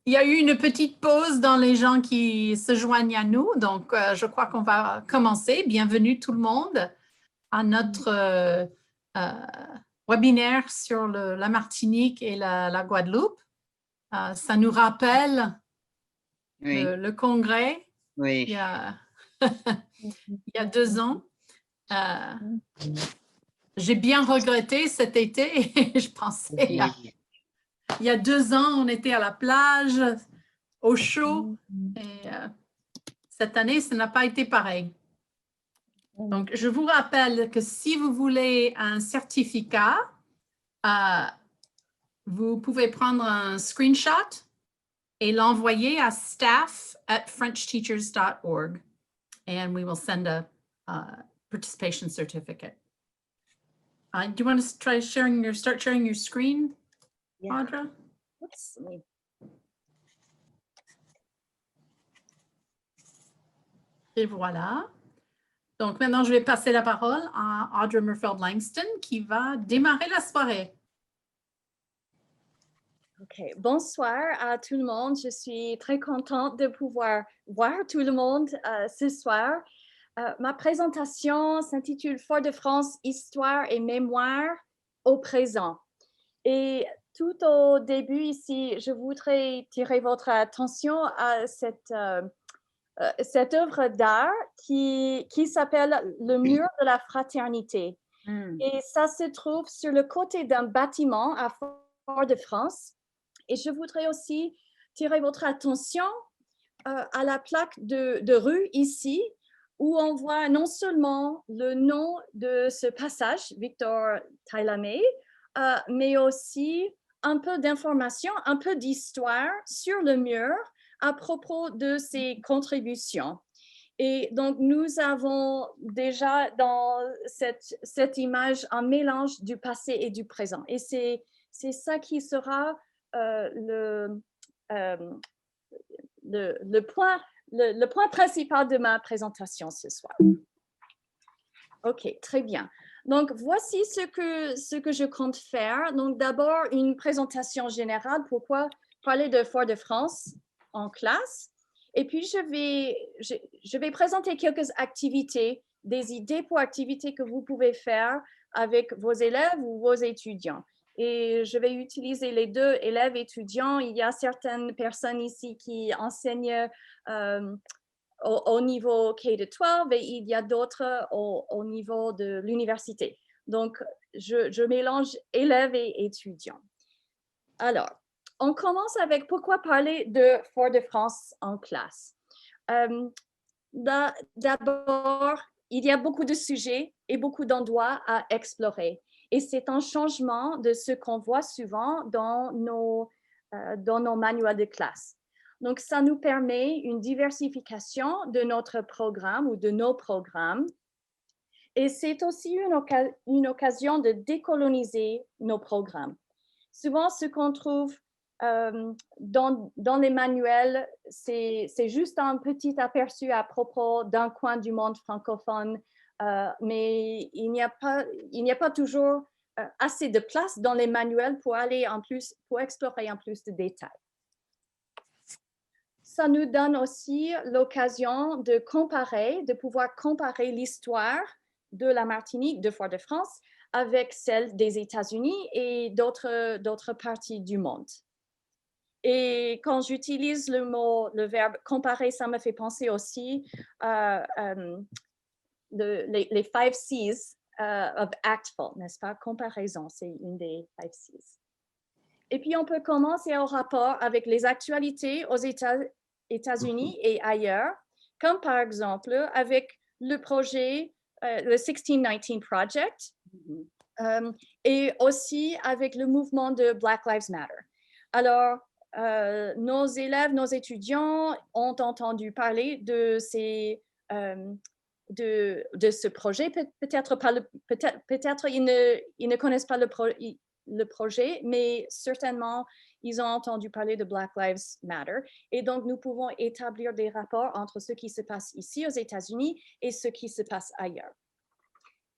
Il y a eu une petite pause dans les gens qui se joignent à nous, donc je crois qu'on va commencer. Bienvenue tout le monde à notre webinaire sur la Martinique et la Guadeloupe. Ça nous rappelle Oui, le congrès il oui. y a, il y a 2 ans. J'ai bien regretté cet été. Je pensais, Oui. il y a 2 ans, on était à la plage, au chaud. Et cette année, ça n'a pas été pareil. Donc, je vous rappelle que si vous voulez un certificat, vous pouvez prendre un screenshot et l'envoyer à staff@frenchteachers.org and we will send a participation certificate. Do you want to start sharing your screen, Audra? Oops. Et voilà. Donc, maintenant, je vais passer la parole à Audra Murfeld-Langston qui va démarrer la soirée. OK. Bonsoir à tout le monde. Je suis très contente de pouvoir voir tout le monde ce soir. Ma présentation s'intitule Fort-de-France, Histoire et Mémoire au présent. Et tout au début ici, je voudrais tirer votre attention à cette œuvre d'art qui s'appelle Le mur de la fraternité. Et ça se trouve sur le côté d'un bâtiment à Fort-de-France. Et je voudrais aussi tirer votre attention à la plaque de rue ici, où on voit non seulement le nom de ce passage, Victor Tailamé, mais aussi un peu d'informations, un peu d'histoire sur le mur à propos de ses contributions. Et donc, nous avons déjà dans cette image un mélange du passé et du présent. Et c'est ça qui sera le point principal de ma présentation ce soir. OK, très bien. Donc, voici ce que je compte faire. Donc, d'abord, une présentation générale. Pourquoi parler de Fort-de-France en classe? Et puis, je vais présenter quelques activités, des idées pour activités que vous pouvez faire avec vos élèves ou vos étudiants. Et je vais utiliser les deux, élèves et étudiants. Il y a certaines personnes ici qui enseignent au niveau K-12 et il y a d'autres au niveau de l'université. Donc, je mélange élèves et étudiants. Alors, on commence avec pourquoi parler de Fort-de-France en classe. D'abord, il y a beaucoup de sujets et beaucoup d'endroits à explorer. Et c'est un changement de ce qu'on voit souvent dans nos manuels de classe. Donc, ça nous permet une diversification de notre programme ou de nos programmes. Et c'est aussi une occasion de décoloniser nos programmes. Souvent, ce qu'on trouve dans les manuels, c'est juste un petit aperçu à propos d'un coin du monde francophone, mais il n'y a pas toujours assez de place dans les manuels pour explorer en plus de détails. Ça nous donne aussi l'occasion de pouvoir comparer l'histoire de la Martinique, de Fort-de-France, avec celle des États-Unis et d'autres parties du monde. Et quand j'utilise le verbe comparer, ça me fait penser aussi les 5 C's of ACTFL, n'est-ce pas? Comparaison, c'est une des 5 C's. Et puis, on peut commencer au rapport avec les actualités aux États-Unis et ailleurs, comme par exemple avec le projet, le 1619 Project, et aussi avec le mouvement de Black Lives Matter. Alors, nos élèves, nos étudiants ont entendu parler de ce projet. Peut-être ils ne connaissent pas le projet, mais certainement, ils ont entendu parler de Black Lives Matter. Et donc, nous pouvons établir des rapports entre ce qui se passe ici aux États-Unis et ce qui se passe ailleurs.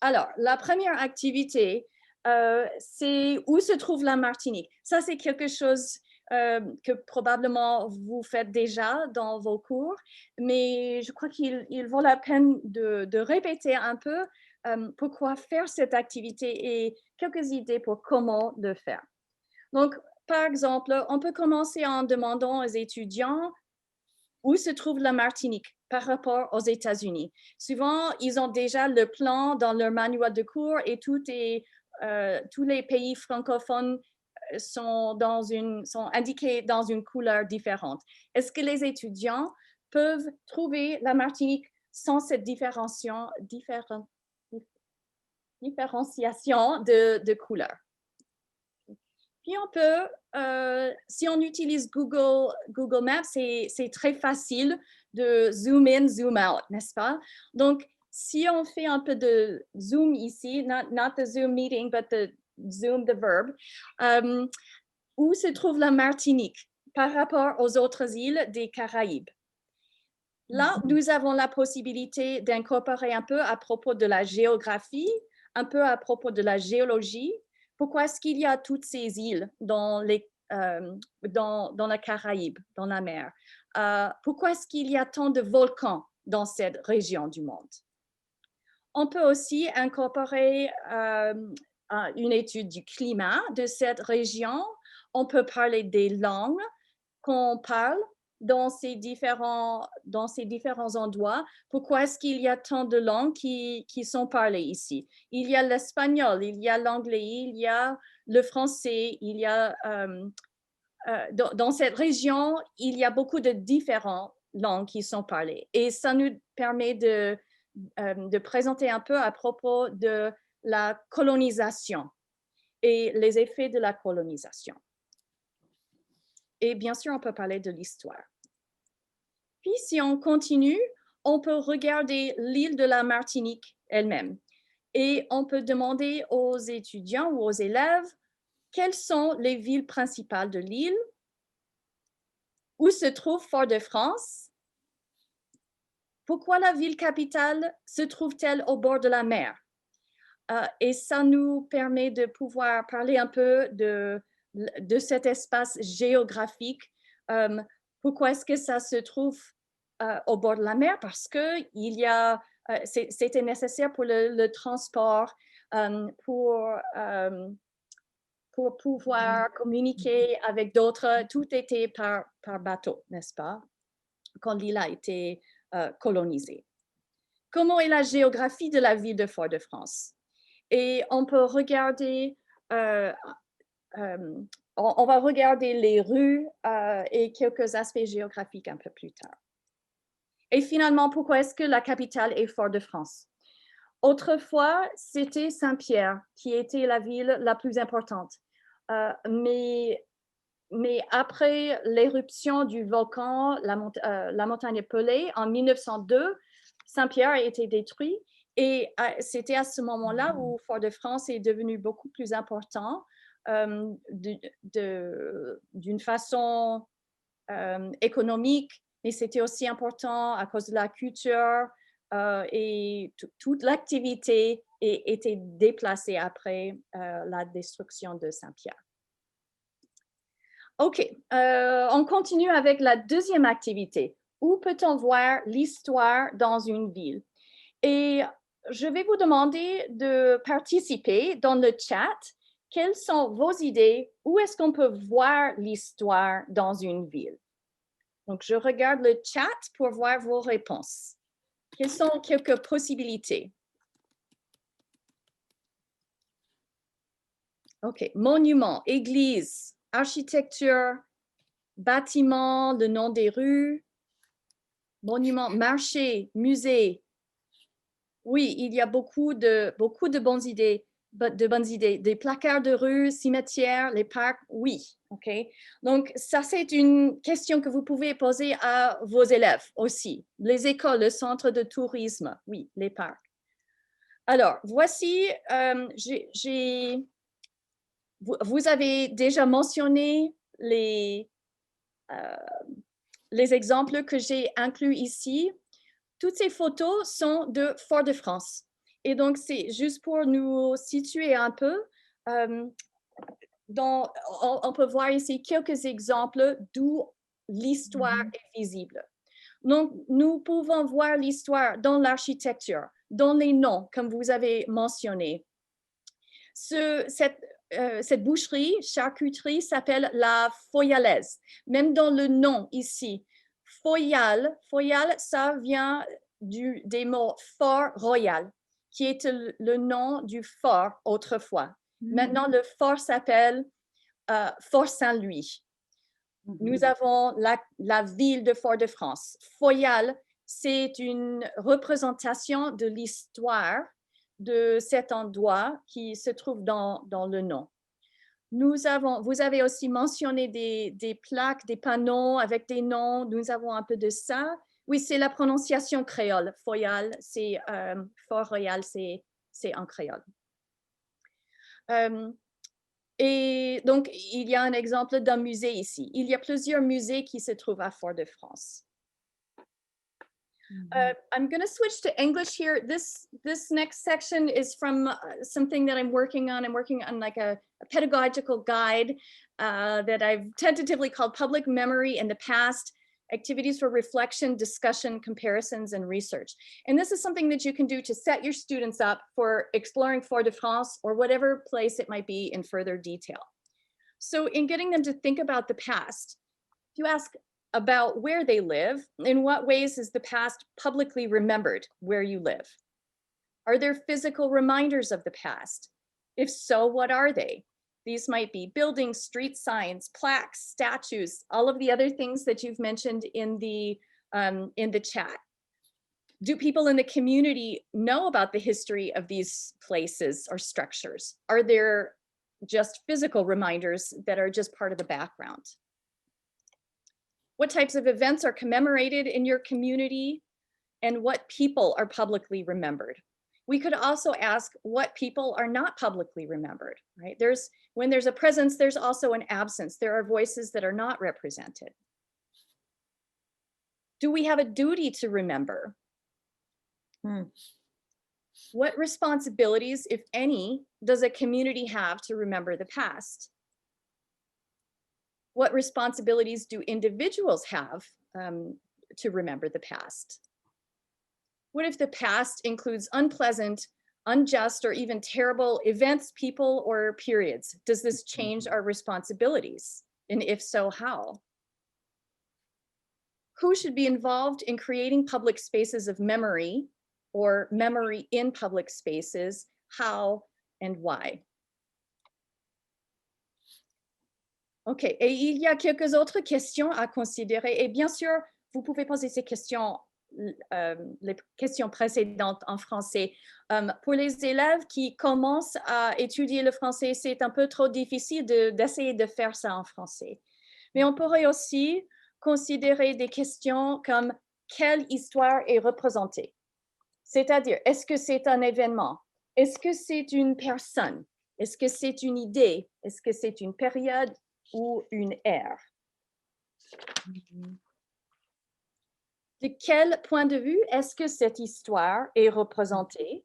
Alors, la première activité, c'est où se trouve la Martinique. Ça, c'est quelque chose que probablement vous faites déjà dans vos cours, mais je crois qu'il vaut la peine de répéter un peu pourquoi faire cette activité et quelques idées pour comment le faire. Donc, par exemple, on peut commencer en demandant aux étudiants où se trouve la Martinique par rapport aux États-Unis. Souvent, ils ont déjà le plan dans leur manuel de cours et tous les pays francophones sont indiqués dans une couleur différente. Est-ce que les étudiants peuvent trouver la Martinique sans cette différenciation de couleur? Puis on peut, si on utilise Google Maps, c'est très facile de zoom in, zoom out, n'est-ce pas? Donc, si on fait un peu de zoom ici, not the Zoom meeting, but the zoom, the verb, où se trouve la Martinique par rapport aux autres îles des Caraïbes? Là, nous avons la possibilité d'incorporer un peu à propos de la géographie, un peu à propos de la géologie. Pourquoi est-ce qu'il y a toutes ces îles dans la Caraïbe, dans la mer? Pourquoi est-ce qu'il y a tant de volcans dans cette région du monde? On peut aussi incorporer une étude du climat de cette région. On peut parler des langues qu'on parle dans ces différents endroits. Pourquoi est-ce qu'il y a tant de langues qui sont parlées ici? Il y a l'espagnol, il y a l'anglais, il y a le français, il y a dans cette région, il y a beaucoup de différentes langues qui sont parlées. Et ça nous permet de présenter un peu à propos de la colonisation et les effets de la colonisation. Et bien sûr, on peut parler de l'histoire. Puis, si on continue, on peut regarder l'île de la Martinique elle-même. Et on peut demander aux étudiants ou aux élèves quelles sont les villes principales de l'île, où se trouve Fort-de-France, pourquoi la ville capitale se trouve-t-elle au bord de la mer? Et ça nous permet de pouvoir parler un peu de cet espace géographique. Pourquoi est-ce que ça se trouve au bord de la mer? Parce que c'était nécessaire pour le transport, pour pouvoir communiquer avec d'autres. Tout était par bateau, n'est-ce pas? Quand l'île a été colonisée. Comment est la géographie de la ville de Fort-de-France? Et on peut regarder, on va regarder les rues et quelques aspects géographiques un peu plus tard. Et finalement, pourquoi est-ce que la capitale est Fort-de-France? Autrefois, c'était Saint-Pierre qui était la ville la plus importante. Mais après l'éruption du volcan, la montagne Pelée, en 1902, Saint-Pierre a été détruit. Et c'était à ce moment-là où Fort-de-France est devenu beaucoup plus important d'une façon économique, mais c'était aussi important à cause de la culture et toute l'activité était déplacée après la destruction de Saint-Pierre. OK, on continue avec la deuxième activité. Où peut-on voir l'histoire dans une ville? Et je vais vous demander de participer dans le chat. Quelles sont vos idées? Où est-ce qu'on peut voir l'histoire dans une ville? Donc, je regarde le chat pour voir vos réponses. Quelles sont quelques possibilités? OK, monument, église, architecture, bâtiment, le nom des rues, monument, marché, musée. Oui, il y a beaucoup de bonnes idées, Des placards de rue, cimetières, les parcs, oui. OK. Donc, ça, c'est une question que vous pouvez poser à vos élèves aussi. Les écoles, le centre de tourisme, oui, les parcs. Alors, voici, vous avez déjà mentionné les exemples que j'ai inclus ici. Toutes ces photos sont de Fort-de-France. Et donc, c'est juste pour nous situer un peu. on peut voir ici quelques exemples d'où l'histoire est visible. Donc, nous pouvons voir l'histoire dans l'architecture, dans les noms, comme vous avez mentionné. Cette boucherie, charcuterie s'appelle la Foyalaise. Même dans le nom ici, Foyal, ça vient des mots Fort Royal, qui est le nom du fort autrefois. Maintenant, le fort s'appelle Fort Saint-Louis. Nous avons la ville de Fort-de-France. Foyal, c'est une représentation de l'histoire de cet endroit qui se trouve dans le nom. Vous avez aussi mentionné des plaques, des panneaux avec des noms. Nous avons un peu de ça. Oui, c'est la prononciation créole. Foyal, c'est Fort-Royal, c'est en créole. Et donc, il y a un exemple d'un musée ici. Il y a plusieurs musées qui se trouvent à Fort-de-France. I'm going to switch to English here. This next section is from something that I'm working on. I'm working on like a pedagogical guide that I've tentatively called Public Memory in the Past, Activities for Reflection, Discussion, Comparisons, and Research. And this is something that you can do to set your students up for exploring Fort-de-France or whatever place it might be in further detail. So in getting them to think about the past, you ask about where they live. In what ways is the past publicly remembered where you live? Are there physical reminders of the past? If so, what are they? These might be buildings, street signs, plaques, statues, all of the other things that you've mentioned in the chat. Do people in the community know about the history of these places or structures? Are there just physical reminders that are just part of the background? What types of events are commemorated in your community, and what people are publicly remembered? We could also ask what people are not publicly remembered, right? When there's a presence, there's also an absence. There are voices that are not represented. Do we have a duty to remember? What responsibilities, if any, does a community have to remember the past? What responsibilities do individuals have to remember the past? What if the past includes unpleasant, unjust, or even terrible events, people, or periods? Does this change our responsibilities? And if so, how? Who should be involved in creating public spaces of memory or memory in public spaces? How and why? OK, et il y a quelques autres questions à considérer. Et bien sûr, vous pouvez poser ces questions, les questions précédentes en français. Pour les élèves qui commencent à étudier le français, c'est un peu trop difficile d'essayer de faire ça en français. Mais on pourrait aussi considérer des questions comme quelle histoire est représentée? C'est-à-dire, est-ce que c'est un événement? Est-ce que c'est une personne? Est-ce que c'est une idée? Est-ce que c'est une période ou une ère? De quel point de vue est-ce que cette histoire est représentée?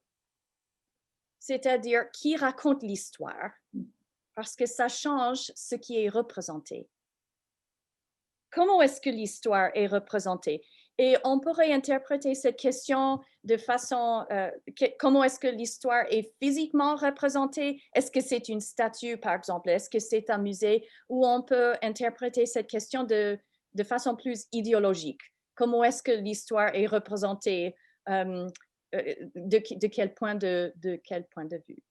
C'est-à-dire, qui raconte l'histoire? Parce que ça change ce qui est représenté. Comment est-ce que l'histoire est représentée? Et on pourrait interpréter cette question de façon, comment est-ce que l'histoire est physiquement représentée? Est-ce que c'est une statue, par exemple? Est-ce que c'est un musée? Ou on peut interpréter cette question de façon plus idéologique. Comment est-ce que l'histoire est représentée? De quel point de vue?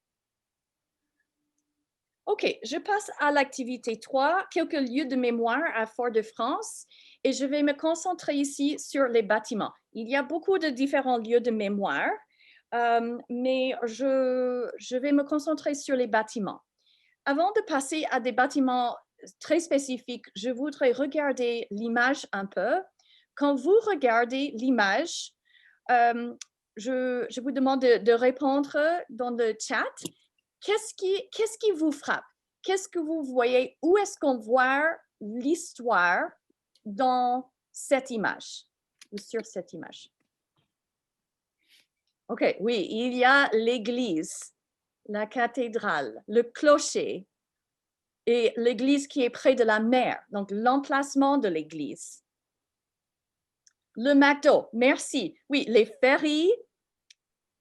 OK, je passe à l'activité 3, quelques lieux de mémoire à Fort-de-France, et je vais me concentrer ici sur les bâtiments. Il y a beaucoup de différents lieux de mémoire, mais je vais me concentrer sur les bâtiments. Avant de passer à des bâtiments très spécifiques, je voudrais regarder l'image un peu. Quand vous regardez l'image, je vous demande de répondre dans le chat. Qu'est-ce qui vous frappe? Qu'est-ce que vous voyez? Où est-ce qu'on voit l'histoire dans cette image ou sur cette image? OK, oui, il y a l'église, la cathédrale, le clocher. et l'église qui est près de la mer, donc l'emplacement de l'église. Le McDo, merci. Oui, les ferries,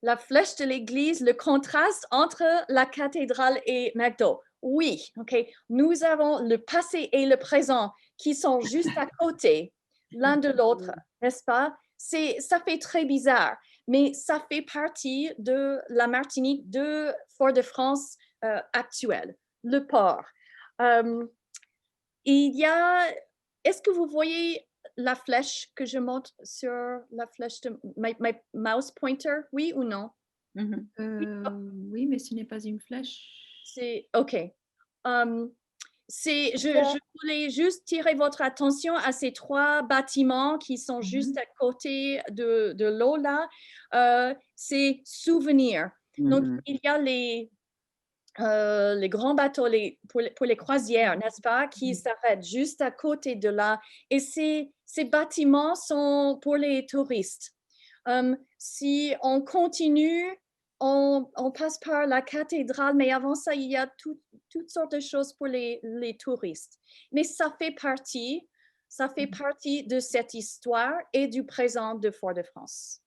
la flèche de l'église, le contraste entre la cathédrale et McDo. Oui, OK. Nous avons le passé et le présent qui sont juste à côté l'un de l'autre, n'est-ce pas? Ça fait très bizarre, mais ça fait partie de la Martinique, de Fort-de-France actuelle, le port. Est-ce que vous voyez la flèche que je montre sur la flèche de my mouse pointer, oui ou non? Oui, mais ce n'est pas une flèche. C'est OK. Je voulais juste tirer votre attention à ces 3 bâtiments qui sont juste à côté de l'eau là. C'est souvenirs. Donc, il y a les grands bateaux pour les croisières, n'est-ce pas, qui s'arrêtent juste à côté de là. Et ces bâtiments sont pour les touristes. Si on continue, on passe par la cathédrale, mais avant ça, il y a toutes sortes de choses pour les touristes. Mais ça fait partie de cette histoire et du présent de Fort-de-France.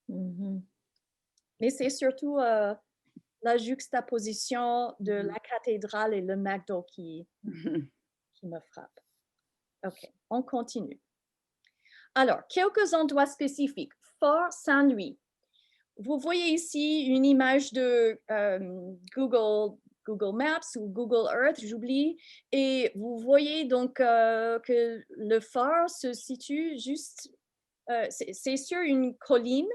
Mais c'est surtout la juxtaposition de la cathédrale et le McDo qui me frappe. OK, on continue. Alors, quelques endroits spécifiques. Fort Saint-Louis. Vous voyez ici une image de Google Maps ou Google Earth, j'oublie, et vous voyez donc que le phare se situe juste, c'est sur une colline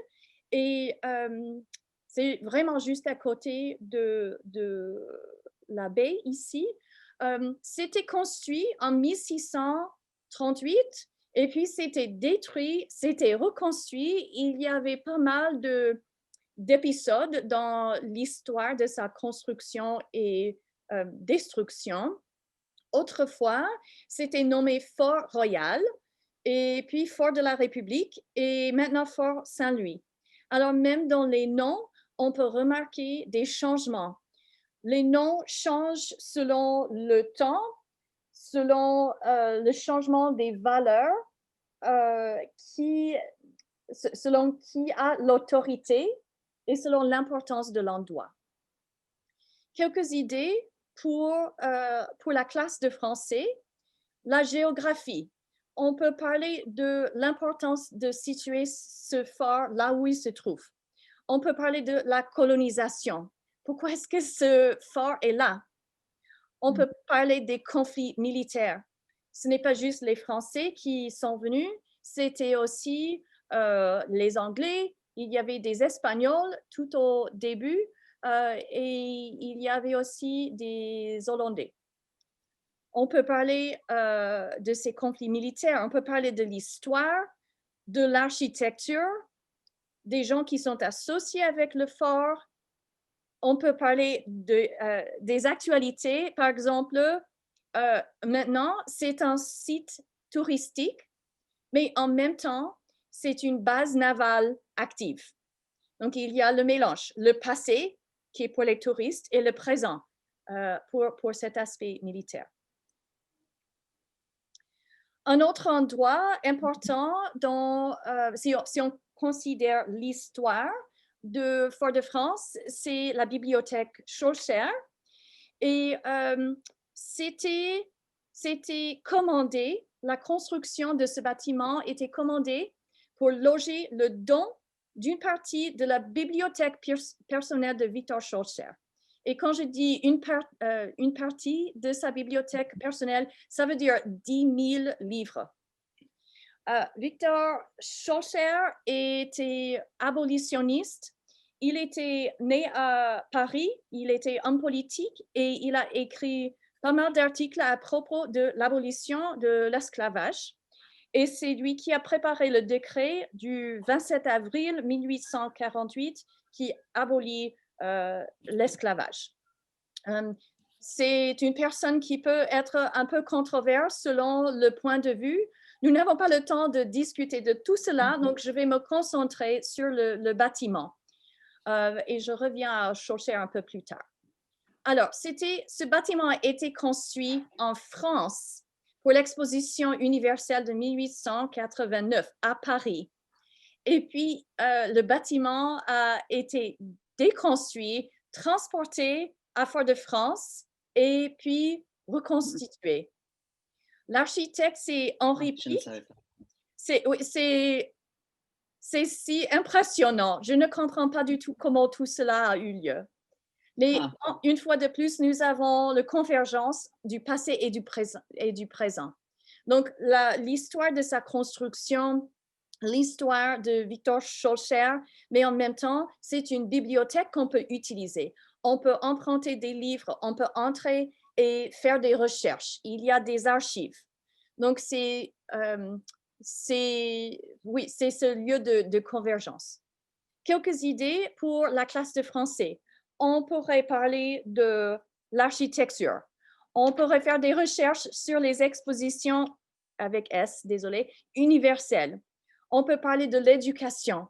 et c'est vraiment juste à côté de la baie ici. C'était construit en 1638 et puis c'était détruit, c'était reconstruit. Il y avait pas mal d'épisodes dans l'histoire de sa construction et destruction. Autrefois, c'était nommé Fort Royal et puis Fort de la République et maintenant Fort Saint-Louis. Alors, même dans les noms, on peut remarquer des changements. Les noms changent selon le temps, selon le changement des valeurs, selon qui a l'autorité et selon l'importance de l'endroit. Quelques idées pour la classe de français. La géographie. On peut parler de l'importance de situer ce phare là où il se trouve. On peut parler de la colonisation. Pourquoi est-ce que ce phare est là? On peut parler des conflits militaires. Ce n'est pas juste les Français qui sont venus, c'était aussi les Anglais, il y avait des Espagnols tout au début et il y avait aussi des Hollandais. On peut parler de ces conflits militaires, on peut parler de l'histoire, de l'architecture, des gens qui sont associés avec le fort. On peut parler des actualités. Par exemple, maintenant, c'est un site touristique, mais en même temps, c'est une base navale active. Donc, il y a le mélange, le passé, qui est pour les touristes, et le présent pour cet aspect militaire. Un autre endroit important, si on considère l'histoire de Fort-de-France, c'est la bibliothèque Schœlcher. Et c'était commandé, la construction de ce bâtiment était commandée pour loger le don d'une partie de la bibliothèque personnelle de Victor Schœlcher. Et quand je dis une partie de sa bibliothèque personnelle, ça veut dire 10 000 livres. Victor Schœlcher était abolitionniste. Il était né à Paris, il était homme politique et il a écrit pas mal d'articles à propos de l'abolition de l'esclavage. Et c'est lui qui a préparé le décret du 27 avril 1848 qui abolit l'esclavage. C'est une personne qui peut être un peu controverse selon le point de vue. Nous n'avons pas le temps de discuter de tout cela, donc je vais me concentrer sur le bâtiment. Et je reviens à Schœlcher un peu plus tard. Alors, ce bâtiment a été construit en France pour l'exposition universelle de 1889 à Paris. Et puis, le bâtiment a été déconstruit, transporté à Fort-de-France et puis reconstitué. L'architecte, c'est Henri Je ne Pic. savais pas. C'est si impressionnant. Je ne comprends pas du tout comment tout cela a eu lieu. Mais une fois de plus, nous avons la convergence du passé et du présent. Donc, l'histoire de sa construction, l'histoire de Victor Schœlcher, mais en même temps, c'est une bibliothèque qu'on peut utiliser. On peut emprunter des livres, on peut entrer et faire des recherches. Il y a des archives. Donc, c'est ce lieu de convergence. Quelques idées pour la classe de français. On pourrait parler de l'architecture. On pourrait faire des recherches sur les expositions, avec S, désolé, universelles. On peut parler de l'éducation.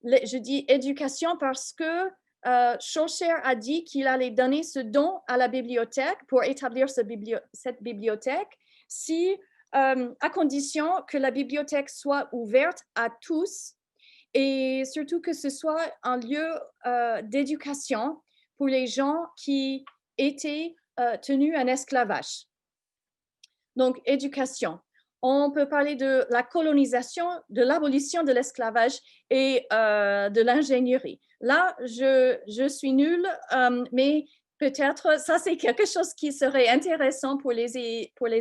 Je dis éducation parce que Schœlcher a dit qu'il allait donner ce don à la bibliothèque pour établir cette bibliothèque à condition que la bibliothèque soit ouverte à tous et surtout que ce soit un lieu d'éducation pour les gens qui étaient tenus en esclavage. Donc, éducation. On peut parler de la colonisation, de l'abolition de l'esclavage et de l'ingénierie. Là, je suis nulle, mais peut-être ça, c'est quelque chose qui serait intéressant pour les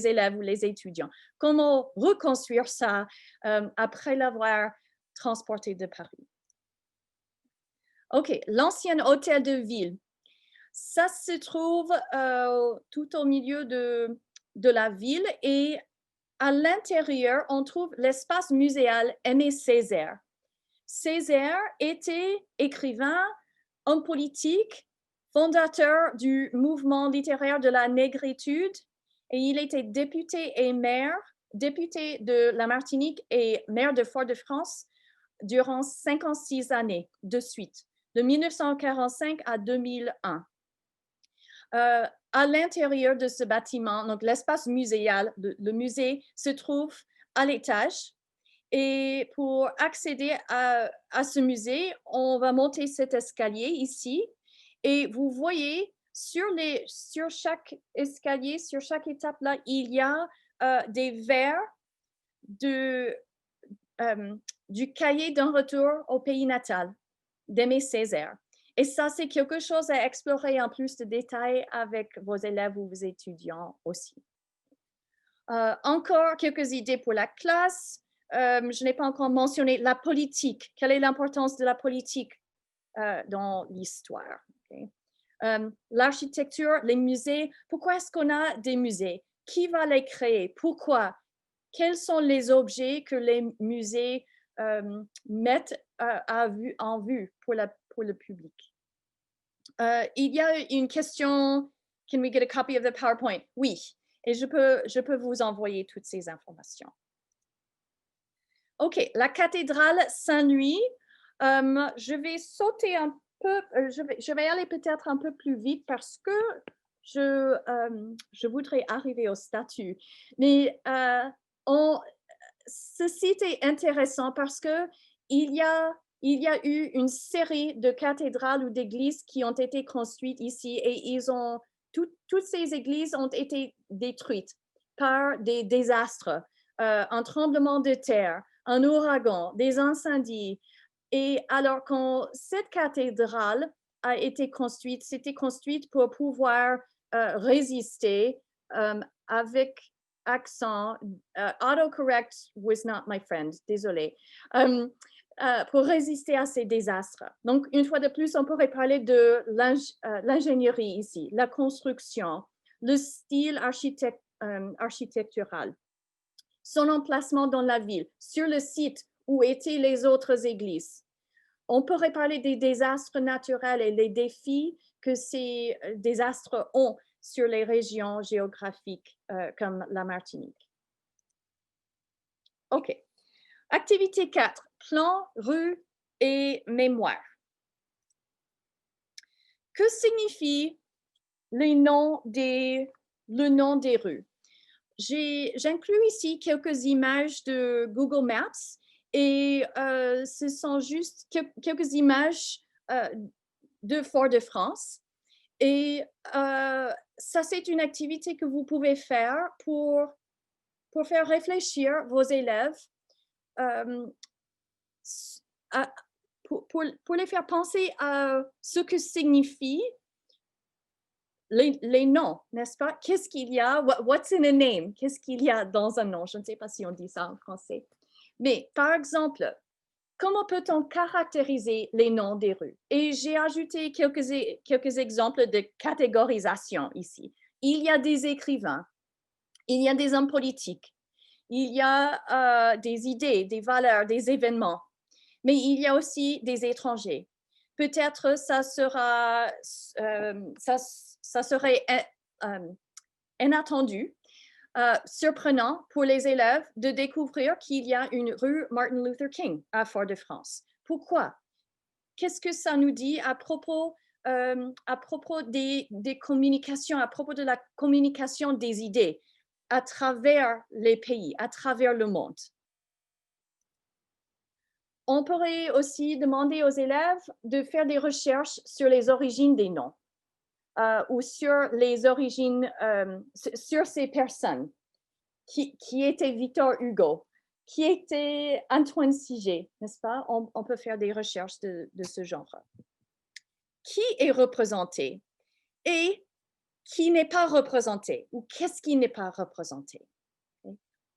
élèves ou les étudiants. Comment reconstruire ça après l'avoir transporté de Paris. OK, l'ancien hôtel de ville. Ça se trouve tout au milieu de la ville et à l'intérieur, on trouve l'espace muséal Aimé Césaire. Césaire était écrivain, homme politique, fondateur du mouvement littéraire de la négritude et il était député et maire, député de la Martinique et maire de Fort-de-France durant 56 années de suite, de 1945 à 2001. À l'intérieur de ce bâtiment, donc l'espace muséal, le musée se trouve à l'étage. Et pour accéder à ce musée, on va monter cet escalier ici. Et vous voyez, sur chaque escalier, sur chaque étape là, il y a des vers du cahier d'un retour au pays natal d'Aimé Césaire. Et ça, c'est quelque chose à explorer en plus de détails avec vos élèves ou vos étudiants aussi. Encore quelques idées pour la classe. Je n'ai pas encore mentionné la politique. Quelle est l'importance de la politique dans l'histoire? Okay. L'architecture, les musées. Pourquoi est-ce qu'on a des musées? Qui va les créer? Pourquoi? Quels sont les objets que les musées mettent en vue pour le public? Il y a une question. Can we get a copy of the PowerPoint? Oui. Et je peux vous envoyer toutes ces informations. OK, la cathédrale Saint-Louis. Je vais sauter un peu, je vais aller peut-être un peu plus vite parce que je voudrais arriver au statut. Mais ce site est intéressant parce qu'il y a eu une série de cathédrales ou d'églises qui ont été construites ici et toutes ces églises ont été détruites par des désastres, un tremblement de terre, un ouragan, des incendies. Et alors, quand cette cathédrale a été construite, c'était construite pour pouvoir résister avec accent. Autocorrect was not my friend, désolé. Pour résister à ces désastres. Donc, une fois de plus, on pourrait parler de l'ingénierie ici, la construction, le style architectural, son emplacement dans la ville, sur le site où étaient les autres églises. On pourrait parler des désastres naturels et les défis que ces désastres ont sur les régions géographiques comme la Martinique. OK. Activité 4, plan, rue et mémoire. Que signifie le nom des rues. J'inclus ici quelques images de Google Maps et ce sont juste quelques images de Fort-de-France. Et ça, c'est une activité que vous pouvez faire pour faire réfléchir vos élèves, pour les faire penser à ce que signifient les noms, n'est-ce pas? Qu'est-ce qu'il y a? What's in a name? Qu'est-ce qu'il y a dans un nom? Je ne sais pas si on dit ça en français. Mais par exemple, comment peut-on caractériser les noms des rues? Et j'ai ajouté quelques exemples de catégorisation ici. Il y a des écrivains, il y a des hommes politiques, il y a des idées, des valeurs, des événements, mais il y a aussi des étrangers. Peut-être ça serait inattendu, surprenant pour les élèves de découvrir qu'il y a une rue Martin Luther King à Fort-de-France. Pourquoi? Qu'est-ce que ça nous dit à propos des communications, à propos de la communication des idées à travers les pays, à travers le monde? On pourrait aussi demander aux élèves de faire des recherches sur les origines des noms ou sur les origines, sur ces personnes. Qui était Victor Hugo? Qui était Antoine Siget, n'est-ce pas? On peut faire des recherches de ce genre. Qui est représenté et qui n'est pas représenté? Ou qu'est-ce qui n'est pas représenté?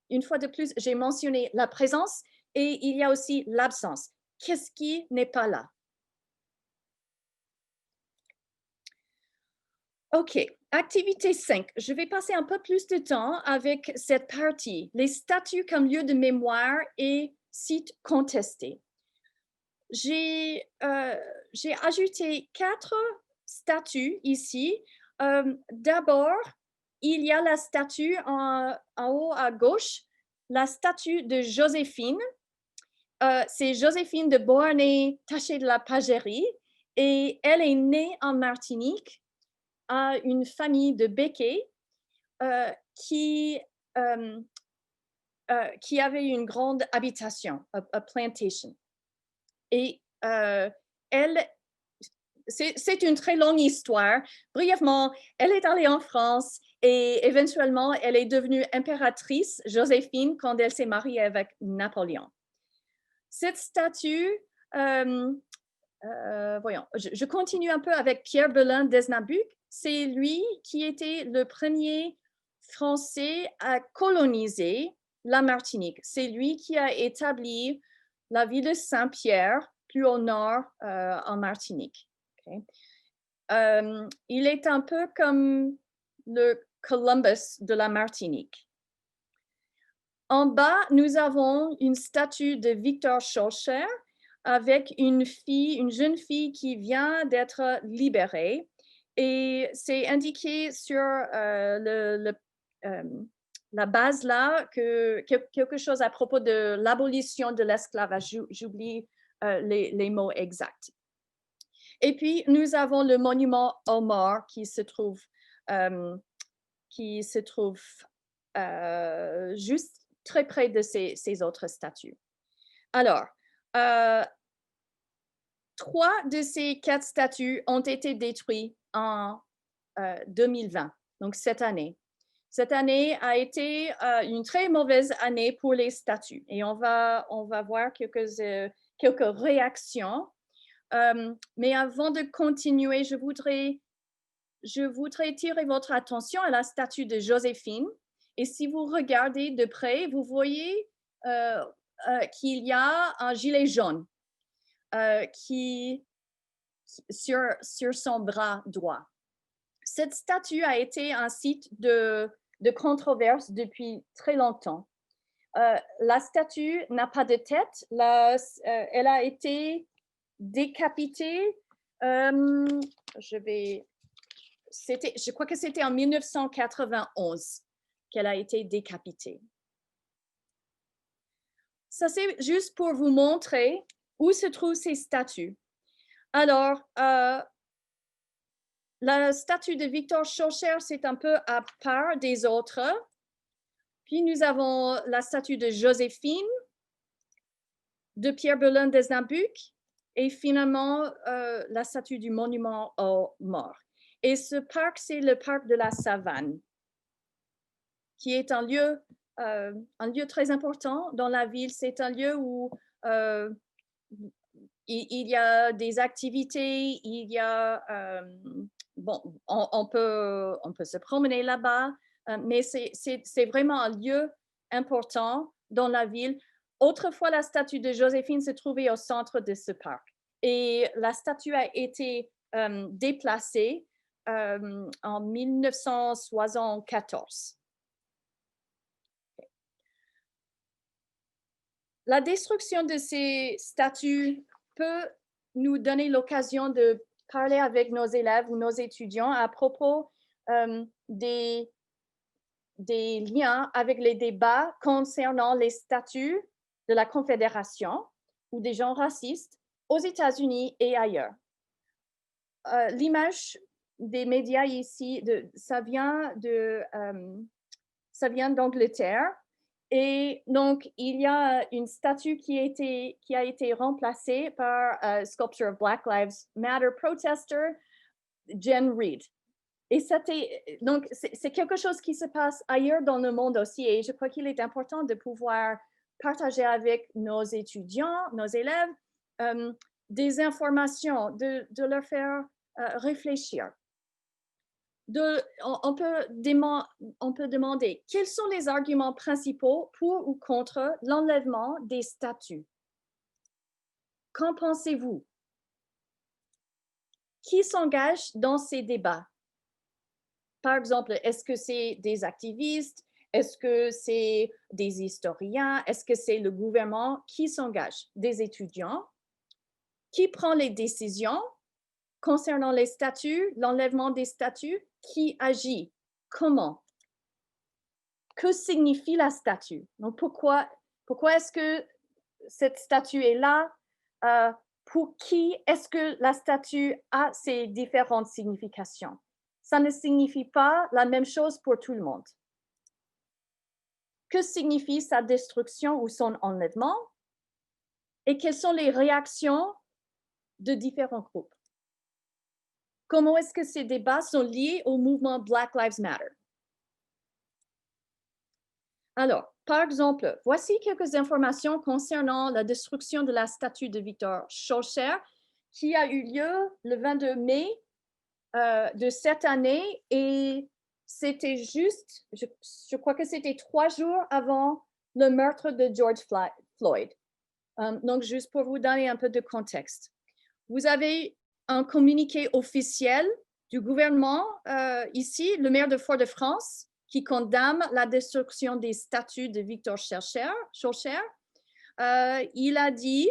Une fois de plus, j'ai mentionné la présence et il y a aussi l'absence. Qu'est-ce qui n'est pas là? OK, activité 5. Je vais passer un peu plus de temps avec cette partie, les statuts comme lieu de mémoire et sites contestés. J'ai ajouté 4 statues ici. D'abord, il y a la statue en haut à gauche, la statue de Joséphine. C'est Joséphine de Beauharnais-Taché de la Pagerie et elle est née en Martinique à une famille de Béquets qui avait une grande habitation, a plantation. Et c'est une très longue histoire. Brièvement, elle est allée en France et éventuellement, elle est devenue impératrice Joséphine quand elle s'est mariée avec Napoléon. Cette statue, voyons, je continue un peu avec Pierre Belin d'Esnabuc. C'est lui qui était le premier Français à coloniser la Martinique. C'est lui qui a établi la ville de Saint-Pierre, plus au nord en Martinique. Okay. Il est un peu comme le Columbus de la Martinique. En bas, nous avons une statue de Victor Schœlcher avec une jeune fille qui vient d'être libérée. Et c'est indiqué sur la base là que quelque chose à propos de l'abolition de l'esclavage. J'oublie les mots exacts. Et puis, nous avons le monument aux morts qui se trouve juste très près de ces autres statues. Alors, 3 de ces 4 statues ont été détruites en 2020, donc cette année. Cette année a été une très mauvaise année pour les statues et on va voir quelques réactions. Mais avant de continuer, je voudrais tirer votre attention à la statue de Joséphine. Et si vous regardez de près, vous voyez qu'il y a un gilet jaune sur son bras droit. Cette statue a été un site de controverse depuis très longtemps. La statue n'a pas de tête. Elle a été décapitée. Je crois que c'était en 1991 qu'elle a été décapitée. Ça, c'est juste pour vous montrer où se trouvent ces statues. Alors, La statue de Victor Schœlcher, c'est un peu à part des autres. Puis nous avons la statue de Joséphine, de Pierre Belin d'Esnabuc, et finalement la statue du monument aux morts. Et ce parc, c'est le parc de la Savane, qui est un lieu très important dans la ville. C'est un lieu où il y a des activités, il y a, bon, on peut se promener là-bas, mais c'est vraiment un lieu important dans la ville. Autrefois, la statue de Joséphine se trouvait au centre de ce parc et la statue a été déplacée en 1974. La destruction de ces statues peut nous donner l'occasion de parler avec nos élèves ou nos étudiants à propos des liens avec les débats concernant les statuts de la Confédération ou des gens racistes aux États-Unis et ailleurs. L'image des médias ici, ça vient d'Angleterre. Et donc, il y a une statue qui a été remplacée par sculpture of Black Lives Matter protester, Jen Reed. Et donc, c'est quelque chose qui se passe ailleurs dans le monde aussi. Et je crois qu'il est important de pouvoir partager avec nos étudiants, nos élèves, des informations, de leur faire réfléchir. On peut demander quels sont les arguments principaux pour ou contre l'enlèvement des statues. Qu'en pensez-vous? Qui s'engage dans ces débats? Par exemple, est-ce que c'est des activistes? Est-ce que c'est des historiens? Est-ce que c'est le gouvernement qui s'engage? Des étudiants? Qui prend les décisions concernant les statues, l'enlèvement des statues? Qui agit? Comment? Que signifie la statue? Donc, pourquoi est-ce que cette statue est là? Pour qui est-ce que la statue a ces différentes significations? Ça ne signifie pas la même chose pour tout le monde. Que signifie sa destruction ou son enlèvement? Et quelles sont les réactions de différents groupes? Comment est-ce que ces débats sont liés au mouvement Black Lives Matter? Alors, par exemple, voici quelques informations concernant la destruction de la statue de Victor Schœlcher qui a eu lieu le 22 mai de cette année et c'était juste, je crois que c'était 3 jours avant le meurtre de George Floyd. Donc, juste pour vous donner un peu de contexte. Vous avez un communiqué officiel du gouvernement ici, le maire de Fort-de-France, qui condamne la destruction des statues de Victor Schœlcher. Il a dit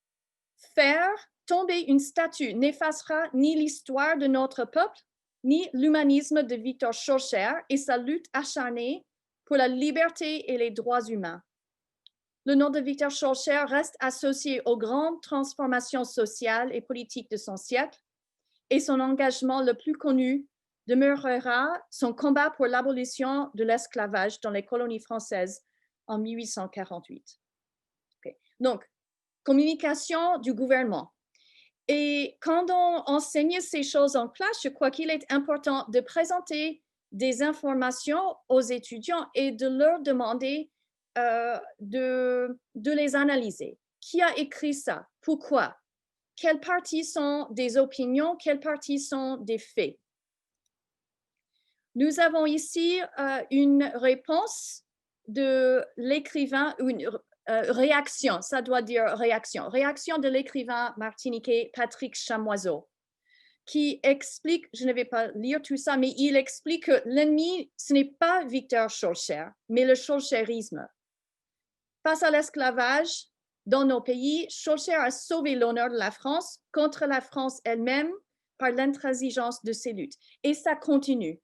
« Faire tomber une statue n'effacera ni l'histoire de notre peuple, ni l'humanisme de Victor Schœlcher et sa lutte acharnée pour la liberté et les droits humains. Le nom de Victor Schœlcher reste associé aux grandes transformations sociales et politiques de son siècle et son engagement le plus connu demeurera son combat pour l'abolition de l'esclavage dans les colonies françaises en 1848. Okay. Donc, communication du gouvernement. Et quand on enseigne ces choses en classe, je crois qu'il est important de présenter des informations aux étudiants et de leur demander de les analyser. Qui a écrit ça? Pourquoi? Quelles parties sont des opinions? Quelles parties sont des faits? Nous avons ici une réponse de l'écrivain, une réaction, ça doit dire réaction. Réaction de l'écrivain martiniquais Patrick Chamoiseau, qui explique, je ne vais pas lire tout ça, mais il explique que l'ennemi, ce n'est pas Victor Schœlcher, mais le schœlcherisme. Face à l'esclavage dans nos pays, Schœlcher a sauvé l'honneur de la France contre la France elle-même par l'intransigeance de ses luttes. Et ça continue.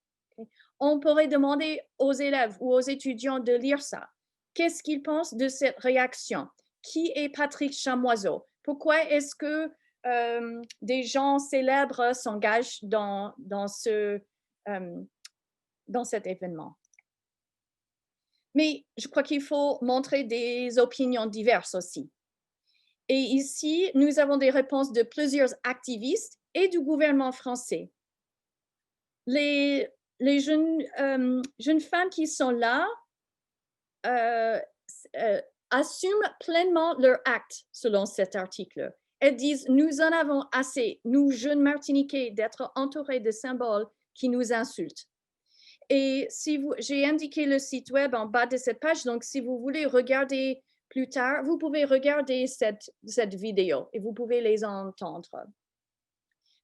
On pourrait demander aux élèves ou aux étudiants de lire ça. Qu'est-ce qu'ils pensent de cette réaction? Qui est Patrick Chamoiseau? Pourquoi est-ce que des gens célèbres s'engagent dans cet événement. Mais je crois qu'il faut montrer des opinions diverses aussi. Et ici, nous avons des réponses de plusieurs activistes et du gouvernement français. Les jeunes femmes qui sont là assument pleinement leur acte selon cet article. Elles disent, nous en avons assez, nous jeunes Martiniquais, d'être entourés de symboles qui nous insultent. Et j'ai indiqué le site web en bas de cette page, donc si vous voulez regarder plus tard, vous pouvez regarder cette vidéo et vous pouvez les entendre.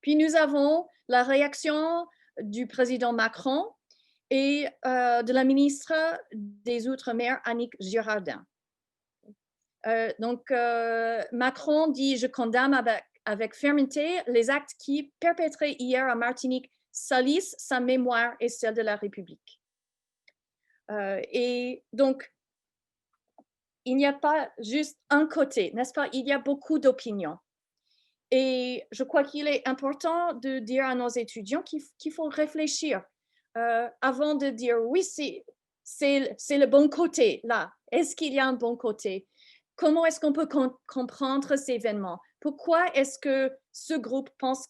Puis nous avons la réaction du président Macron et de la ministre des Outre-mer, Annick Girardin. Macron dit « Je condamne avec fermeté les actes qui, perpétrés hier à Martinique, salissent sa mémoire et celle de la République. » Et donc, il n'y a pas juste un côté, n'est-ce pas? Il y a beaucoup d'opinions. Et je crois qu'il est important de dire à nos étudiants qu'il faut réfléchir avant de dire « Oui, c'est le bon côté, là. Est-ce qu'il y a un bon côté? Comment est-ce qu'on peut comprendre ces événements? Pourquoi est-ce que ce groupe pense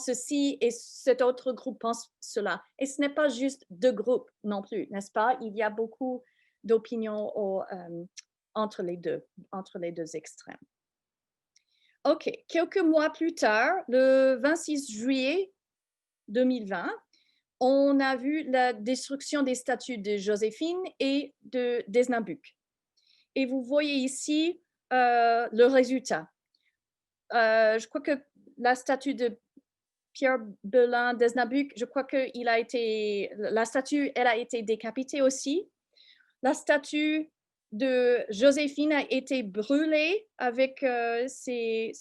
ceci et cet autre groupe pense cela? Et ce n'est pas juste deux groupes non plus, n'est-ce pas? Il y a beaucoup d'opinions entre les deux extrêmes. OK, quelques mois plus tard, le 26 juillet 2020, on a vu la destruction des statues de Joséphine et de Desnabuc. Et vous voyez ici le résultat. Je crois que la statue de Pierre Belin Desnabuc, je crois que la statue, elle a été décapitée aussi. La statue de Joséphine a été brûlée avec ces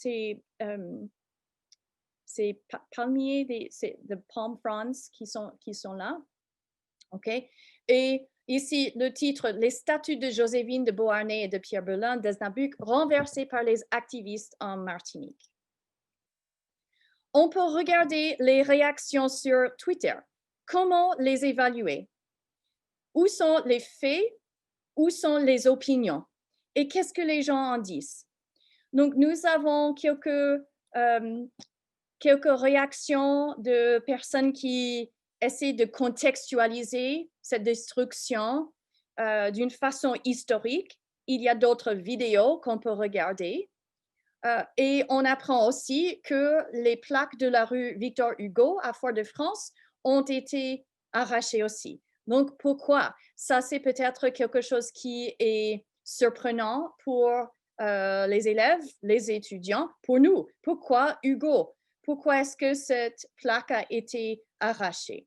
palmiers, de palm fronds qui sont là. OK? Et ici, le titre, les statues de Joséphine de Beauharnais et de Pierre Belin Desnabuc renversées par les activistes en Martinique. On peut regarder les réactions sur Twitter. Comment les évaluer? Où sont les faits? Où sont les opinions? Et qu'est-ce que les gens en disent? Donc, nous avons quelques réactions de personnes qui essaient de contextualiser cette destruction d'une façon historique. Il y a d'autres vidéos qu'on peut regarder. Et on apprend aussi que les plaques de la rue Victor Hugo à Fort-de-France ont été arrachées aussi. Donc, pourquoi? Ça, c'est peut-être quelque chose qui est surprenant pour les élèves, les étudiants, pour nous. Pourquoi Hugo? Pourquoi est-ce que cette plaque a été arrachée?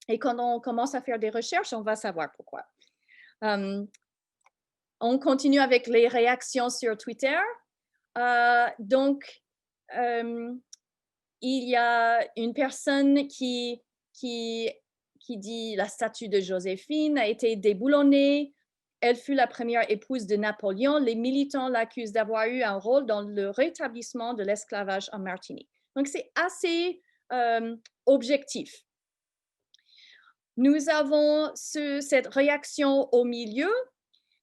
Et quand on commence à faire des recherches, on va savoir pourquoi. On continue avec les réactions sur Twitter. Il y a une personne qui dit la statue de Joséphine a été déboulonnée. Elle fut la première épouse de Napoléon. Les militants l'accusent d'avoir eu un rôle dans le rétablissement de l'esclavage en Martinique. Donc, c'est assez objectif. Nous avons cette réaction au milieu.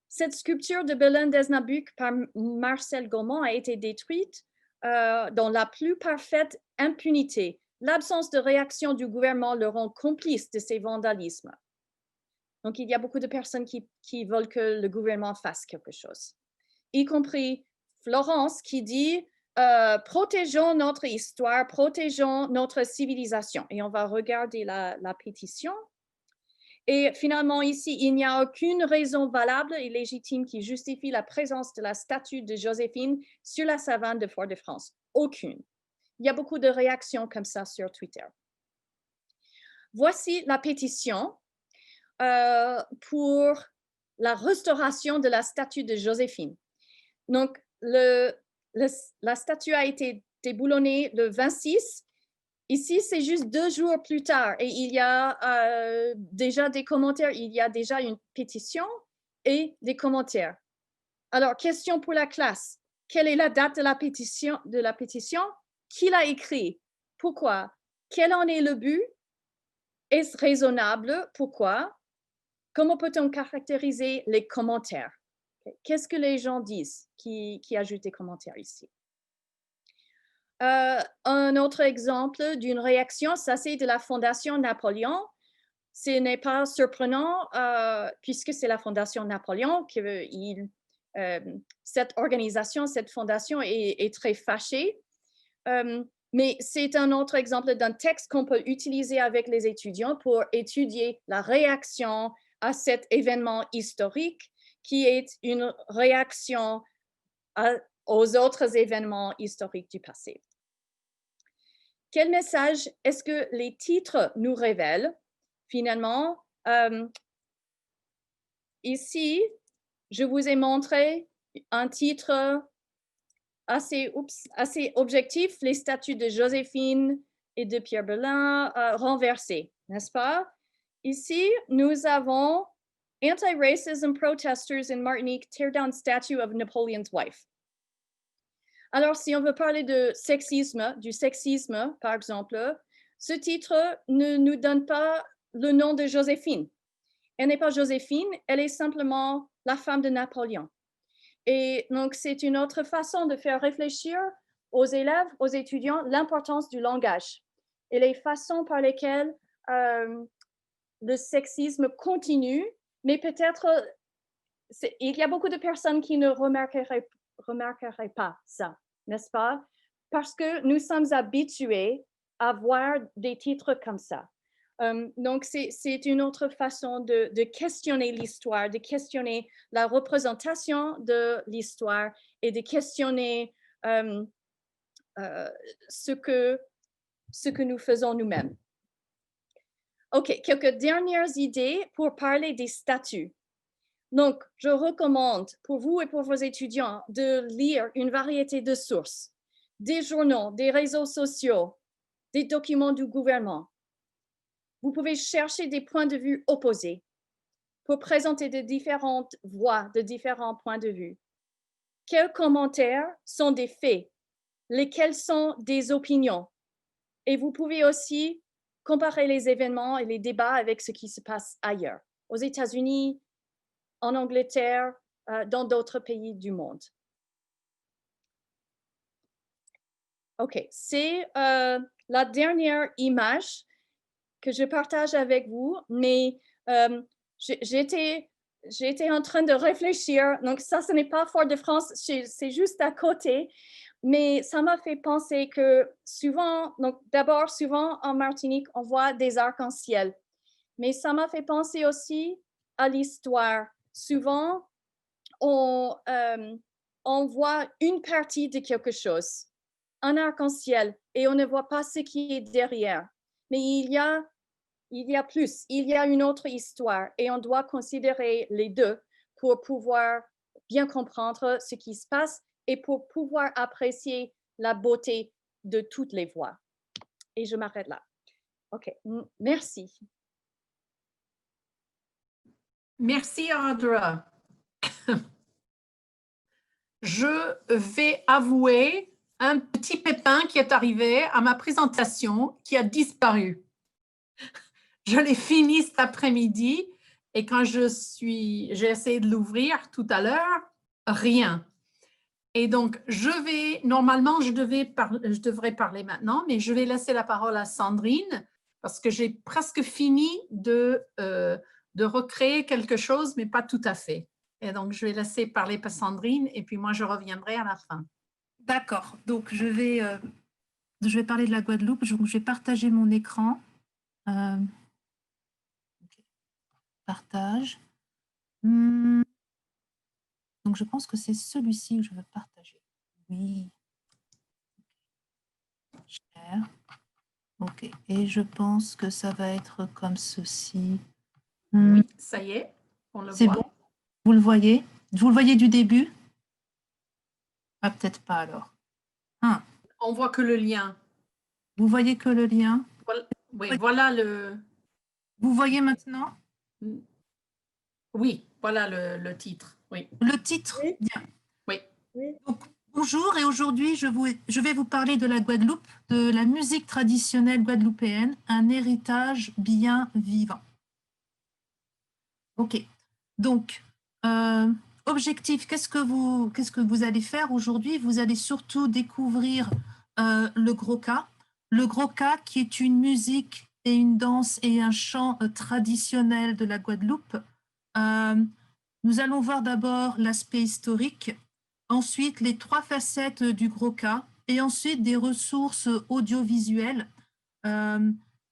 Cette sculpture de Belin Desnabuc par Marcel Gaumont a été détruite dans la plus parfaite impunité. L'absence de réaction du gouvernement le rend complice de ces vandalismes. Donc, il y a beaucoup de personnes qui veulent que le gouvernement fasse quelque chose, y compris Florence qui dit protégeons notre histoire, protégeons notre civilisation. Et on va regarder la pétition. Et finalement, ici, il n'y a aucune raison valable et légitime qui justifie la présence de la statue de Joséphine sur la savane de Fort-de-France. Aucune. Il y a beaucoup de réactions comme ça sur Twitter. Voici la pétition pour la restauration de la statue de Joséphine. Donc, la statue a été déboulonnée le 26. Ici, c'est juste 2 jours plus tard et il y a déjà des commentaires, il y a déjà une pétition et des commentaires. Alors, question pour la classe. Quelle est la date de la pétition? Qui l'a écrit? Pourquoi? Quel en est le but? Est-ce raisonnable? Pourquoi? Comment peut-on caractériser les commentaires? Qu'est-ce que les gens disent qui ajoutent des commentaires ici? Un autre exemple d'une réaction, ça c'est de la Fondation Napoléon. Ce n'est pas surprenant puisque c'est la Fondation Napoléon que cette organisation, cette fondation est très fâchée. Mais c'est un autre exemple d'un texte qu'on peut utiliser avec les étudiants pour étudier la réaction à cet événement historique qui est une réaction aux autres événements historiques du passé. Quel message est-ce que les titres nous révèlent? Finalement, ici, je vous ai montré un titre assez objectif, les statues de Joséphine et de Pierre Belin renversées, n'est-ce pas? Ici, nous avons Anti-Racism Protesters in Martinique tear down statue of Napoleon's wife. Alors, si on veut parler de sexisme, du sexisme, par exemple, ce titre ne nous donne pas le nom de Joséphine. Elle n'est pas Joséphine, elle est simplement la femme de Napoléon. Et donc, c'est une autre façon de faire réfléchir aux élèves, aux étudiants, l'importance du langage et les façons par lesquelles le sexisme continue, mais peut-être il y a beaucoup de personnes qui ne remarqueraient pas ça, n'est-ce pas? Parce que nous sommes habitués à voir des titres comme ça. Donc, c'est une autre façon de questionner l'histoire, de questionner la représentation de l'histoire et de questionner ce que nous faisons nous-mêmes. OK, quelques dernières idées pour parler des statuts. Donc, je recommande pour vous et pour vos étudiants de lire une variété de sources, des journaux, des réseaux sociaux, des documents du gouvernement. Vous pouvez chercher des points de vue opposés pour présenter de différentes voix, de différents points de vue. Quels commentaires sont des faits? Lesquels sont des opinions? Et vous pouvez aussi comparer les événements et les débats avec ce qui se passe ailleurs, aux États-Unis, en Angleterre, dans d'autres pays du monde. OK, c'est la dernière image que je partage avec vous, mais j'étais en train de réfléchir. Donc ça, ce n'est pas Fort-de-France, c'est juste à côté, mais ça m'a fait penser que souvent, donc d'abord, souvent en Martinique, on voit des arcs-en-ciel, mais ça m'a fait penser aussi à l'histoire. Souvent, on voit une partie de quelque chose, un arc-en-ciel, et on ne voit pas ce qui est derrière. Mais il y a plus, il y a une autre histoire, et on doit considérer les deux pour pouvoir bien comprendre ce qui se passe et pour pouvoir apprécier la beauté de toutes les voix. Et je m'arrête là. OK, merci. Merci, Audra. Je vais avouer un petit pépin qui est arrivé à ma présentation qui a disparu. Je l'ai fini cet après-midi et quand j'ai essayé de l'ouvrir tout à l'heure, rien. Et donc, normalement, je devrais parler maintenant, mais je vais laisser la parole à Sandrine parce que j'ai presque fini de recréer quelque chose, mais pas tout à fait. Et donc, je vais laisser parler Sandrine et puis moi, je reviendrai à la fin. D'accord. Donc, je vais parler de la Guadeloupe. Je vais partager mon écran. Partage. Donc, je pense que c'est celui-ci que je veux partager. Oui. Share. OK. Et je pense que ça va être comme ceci. Oui, ça y est, on le voit. C'est bon? Vous le voyez? Vous le voyez du début? Ah, peut-être pas alors. Ah. On voit que le lien. Vous voyez que le lien? Oui, voilà le... Vous voyez maintenant? Oui, voilà le titre. Oui. Le titre? Oui. Bien. Oui. Oui. Donc, Bonjour, et aujourd'hui, je vais vous parler de la Guadeloupe, de la musique traditionnelle guadeloupéenne, un héritage bien vivant. Ok, donc, objectif, qu'est-ce que vous allez faire aujourd'hui? Vous allez surtout découvrir le Groka. Le Groka, qui est une musique et une danse et un chant traditionnel de la Guadeloupe. Nous allons voir d'abord l'aspect historique, ensuite les 3 facettes du Groka et ensuite des ressources audiovisuelles.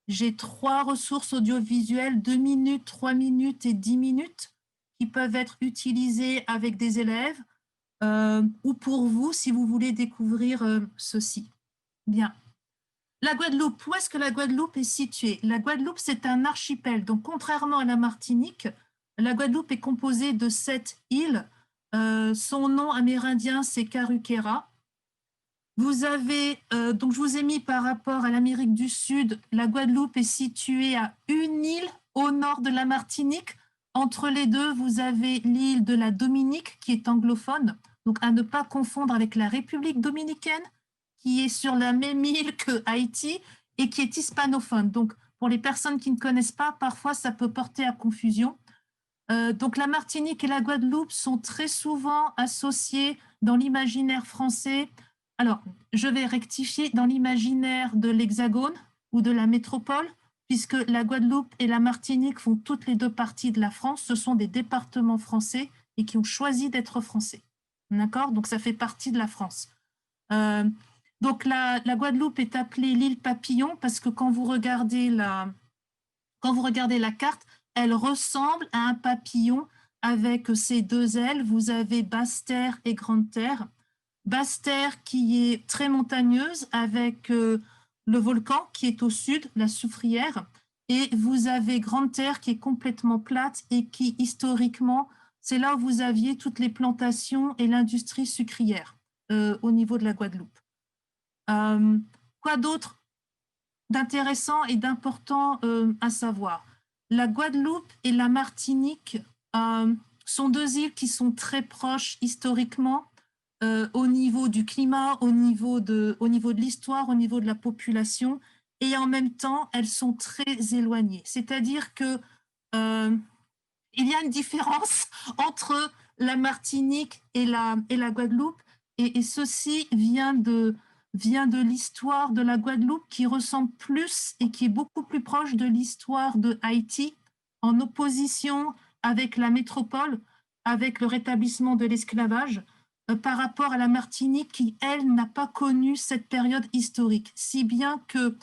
J'ai 3 ressources audiovisuelles, 2 minutes, 3 minutes et 10 minutes, qui peuvent être utilisées avec des élèves ou pour vous si vous voulez découvrir ceci. Bien. La Guadeloupe, où est-ce que la Guadeloupe est située? La Guadeloupe, c'est un archipel. Donc, contrairement à la Martinique, la Guadeloupe est composée de 7 îles. Son nom amérindien, c'est Carhuquera. Vous avez, donc je vous ai mis par rapport à l'Amérique du Sud, la Guadeloupe est située à une île au nord de la Martinique. Entre les deux, vous avez l'île de la Dominique qui est anglophone, donc à ne pas confondre avec la République dominicaine qui est sur la même île que Haïti et qui est hispanophone. Donc pour les personnes qui ne connaissent pas, parfois ça peut porter à confusion. Donc la Martinique et la Guadeloupe sont très souvent associées dans l'imaginaire français. Alors, je vais rectifier dans l'imaginaire de l'Hexagone ou de la métropole, puisque la Guadeloupe et la Martinique font toutes les deux parties de la France. Ce sont des départements français et qui ont choisi d'être français. D'accord? Donc, ça fait partie de la France. Donc, la Guadeloupe est appelée l'île Papillon parce que quand vous regardez la carte, elle ressemble à un papillon avec ses 2 ailes. Vous avez Basse-Terre et Grande-Terre. Basse-Terre qui est très montagneuse avec le volcan qui est au sud, la Soufrière. Et vous avez Grande-Terre qui est complètement plate et qui, historiquement, c'est là où vous aviez toutes les plantations et l'industrie sucrière au niveau de la Guadeloupe. Quoi d'autre d'intéressant et d'important à savoir? La Guadeloupe et la Martinique sont 2 îles qui sont très proches historiquement au niveau du climat, au niveau de l'histoire, au niveau de la population, et en même temps, elles sont très éloignées. C'est-à-dire que il y a une différence entre la Martinique et la Guadeloupe, et ceci vient de l'histoire de la Guadeloupe qui ressemble plus et qui est beaucoup plus proche de l'histoire de Haïti, en opposition avec la métropole, avec le rétablissement de l'esclavage, par rapport à la Martinique qui, elle, n'a pas connu cette période historique, si bien que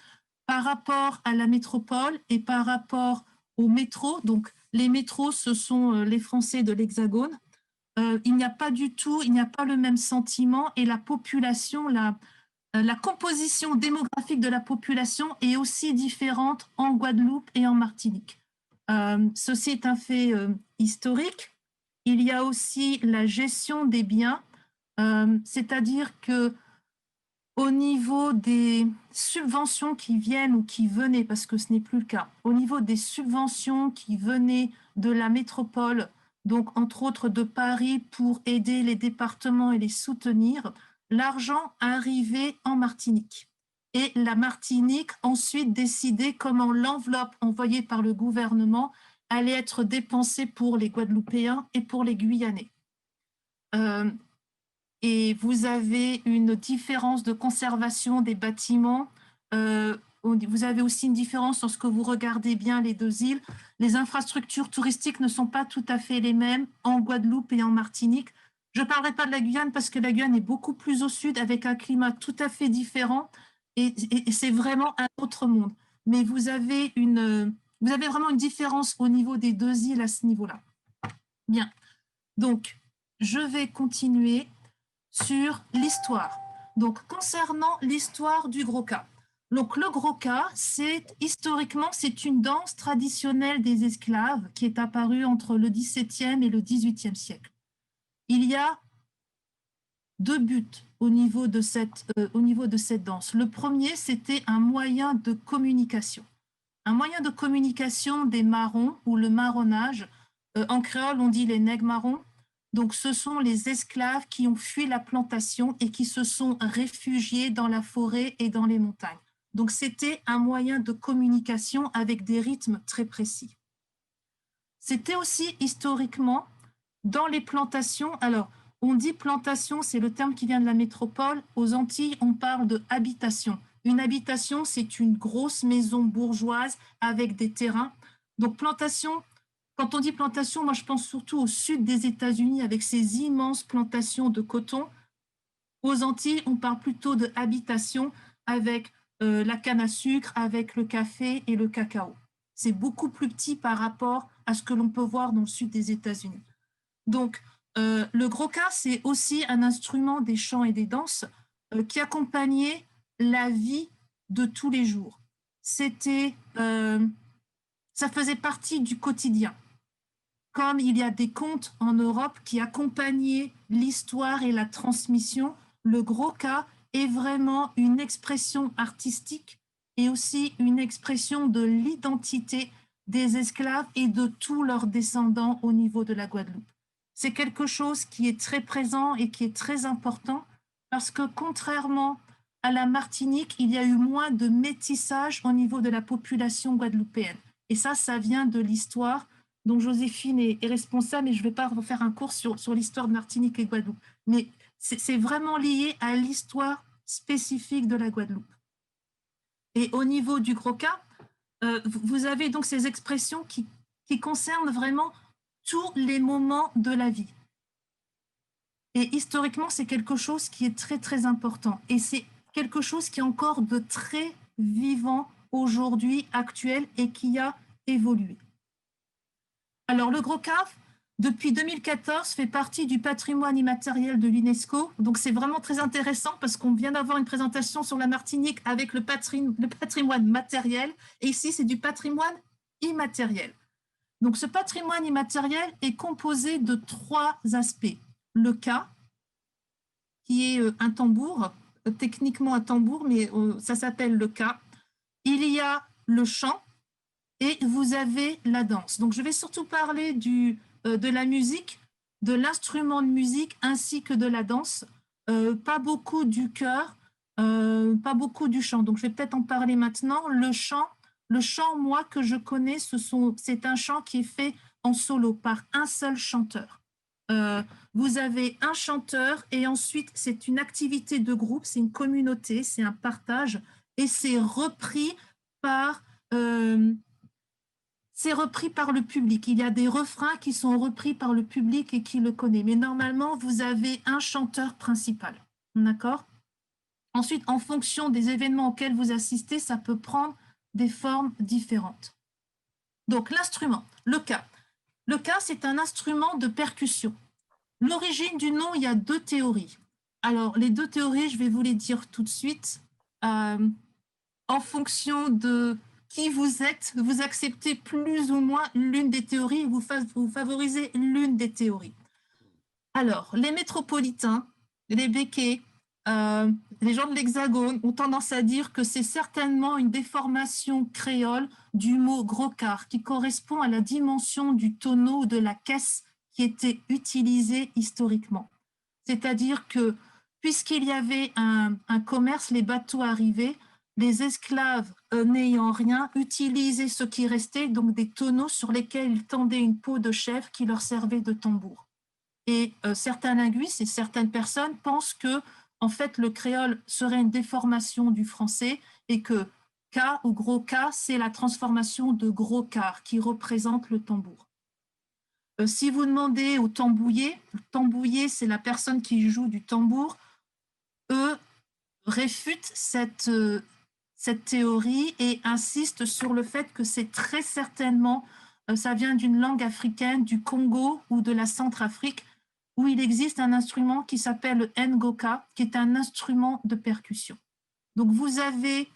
par rapport à la métropole et par rapport aux métros, donc les métros, ce sont les Français de l'Hexagone, il n'y a pas le même sentiment, et la population, la composition démographique de la population est aussi différente en Guadeloupe et en Martinique. Ceci est un fait historique. Il y a aussi la gestion des biens, c'est-à-dire que au niveau des subventions qui viennent ou qui venaient, parce que ce n'est plus le cas, au niveau des subventions qui venaient de la métropole, donc entre autres de Paris, pour aider les départements et les soutenir, l'argent arrivait en Martinique. Et la Martinique ensuite décidait comment l'enveloppe envoyée par le gouvernement allait être dépensée pour les Guadeloupéens et pour les Guyanais. Et vous avez une différence de conservation des bâtiments. Vous avez aussi une différence lorsque vous regardez bien les 2 îles. Les infrastructures touristiques ne sont pas tout à fait les mêmes en Guadeloupe et en Martinique. Je ne parlerai pas de la Guyane parce que la Guyane est beaucoup plus au sud avec un climat tout à fait différent, et c'est vraiment un autre monde. Mais vous avez vraiment une différence au niveau des 2 îles à ce niveau-là. Bien, donc je vais continuer sur l'histoire. Donc, concernant l'histoire du Groka. Donc, le Groka, historiquement, c'est une danse traditionnelle des esclaves qui est apparue entre le XVIIe et le XVIIIe siècle. Il y a 2 buts au niveau de cette danse. Le premier, c'était un moyen de communication. Un moyen de communication des marrons ou le marronnage. En créole, on dit les nègres marrons. Donc, ce sont les esclaves qui ont fui la plantation et qui se sont réfugiés dans la forêt et dans les montagnes. Donc, c'était un moyen de communication avec des rythmes très précis. C'était aussi historiquement dans les plantations. Alors, on dit plantation, c'est le terme qui vient de la métropole. Aux Antilles, on parle de habitation. Une habitation, c'est une grosse maison bourgeoise avec des terrains. Donc, plantation, quand on dit plantation, moi, je pense surtout au sud des États-Unis avec ces immenses plantations de coton. Aux Antilles, on parle plutôt de habitation avec la canne à sucre, avec le café et le cacao. C'est beaucoup plus petit par rapport à ce que l'on peut voir dans le sud des États-Unis. Donc, le groka, c'est aussi un instrument des chants et des danses qui accompagnait la vie de tous les jours. Ça faisait partie du quotidien. Comme il y a des contes en Europe qui accompagnaient l'histoire et la transmission, le groka est vraiment une expression artistique et aussi une expression de l'identité des esclaves et de tous leurs descendants au niveau de la Guadeloupe. C'est quelque chose qui est très présent et qui est très important parce que contrairement à la Martinique, il y a eu moins de métissage au niveau de la population guadeloupéenne. Et ça vient de l'histoire dont Joséphine est responsable, et je ne vais pas refaire un cours sur l'histoire de Martinique et Guadeloupe. Mais c'est vraiment lié à l'histoire spécifique de la Guadeloupe. Et au niveau du groka, vous avez donc ces expressions qui concernent vraiment tous les moments de la vie. Et historiquement, c'est quelque chose qui est très, très important. Et c'est quelque chose qui est encore de très vivant aujourd'hui, actuel, et qui a évolué. Alors, le groka, depuis 2014, fait partie du patrimoine immatériel de l'UNESCO. Donc, c'est vraiment très intéressant parce qu'on vient d'avoir une présentation sur la Martinique avec le patrimoine matériel. Et ici, c'est du patrimoine immatériel. Donc, ce patrimoine immatériel est composé de 3 aspects. Le ka, qui est un tambour, techniquement un tambour, mais ça s'appelle le ka. Il y a le chant et vous avez la danse. Donc, je vais surtout parler de la musique, de l'instrument de musique ainsi que de la danse. Pas beaucoup du chœur, pas beaucoup du chant. Donc, je vais peut-être en parler maintenant. Le chant, moi, que je connais, c'est un chant qui est fait en solo par un seul chanteur. Vous avez un chanteur et ensuite, c'est une activité de groupe, c'est une communauté, c'est un partage et c'est repris par le public. Il y a des refrains qui sont repris par le public et qui le connaît. Mais normalement, vous avez un chanteur principal. D'accord ? Ensuite, en fonction des événements auxquels vous assistez, ça peut prendre des formes différentes. Donc, l'instrument, le ka. Le ka, c'est un instrument de percussion. L'origine du nom, il y a 2 théories. Alors, les 2 théories, je vais vous les dire tout de suite. En fonction de qui vous êtes, vous acceptez plus ou moins l'une des théories, vous favorisez l'une des théories. Alors, les métropolitains, les békés, les gens de l'Hexagone ont tendance à dire que c'est certainement une déformation créole du mot grocard qui correspond à la dimension du tonneau ou de la caisse qui était utilisée historiquement. C'est-à-dire que puisqu'il y avait un commerce, les bateaux arrivaient, les esclaves n'ayant rien utilisaient ce qui restait, donc des tonneaux sur lesquels ils tendaient une peau de chèvre qui leur servait de tambour. Et certains linguistes et certaines personnes pensent que en fait, le créole serait une déformation du français et que K ou gros K, c'est la transformation de gros car qui représente le tambour. Si vous demandez au tambouillé, le tambouillé, c'est la personne qui joue du tambour, eux réfutent cette théorie et insistent sur le fait que c'est très certainement, ça vient d'une langue africaine, du Congo ou de la Centrafrique, où il existe un instrument qui s'appelle le ngoka, qui est un instrument de percussion. Donc, vous avez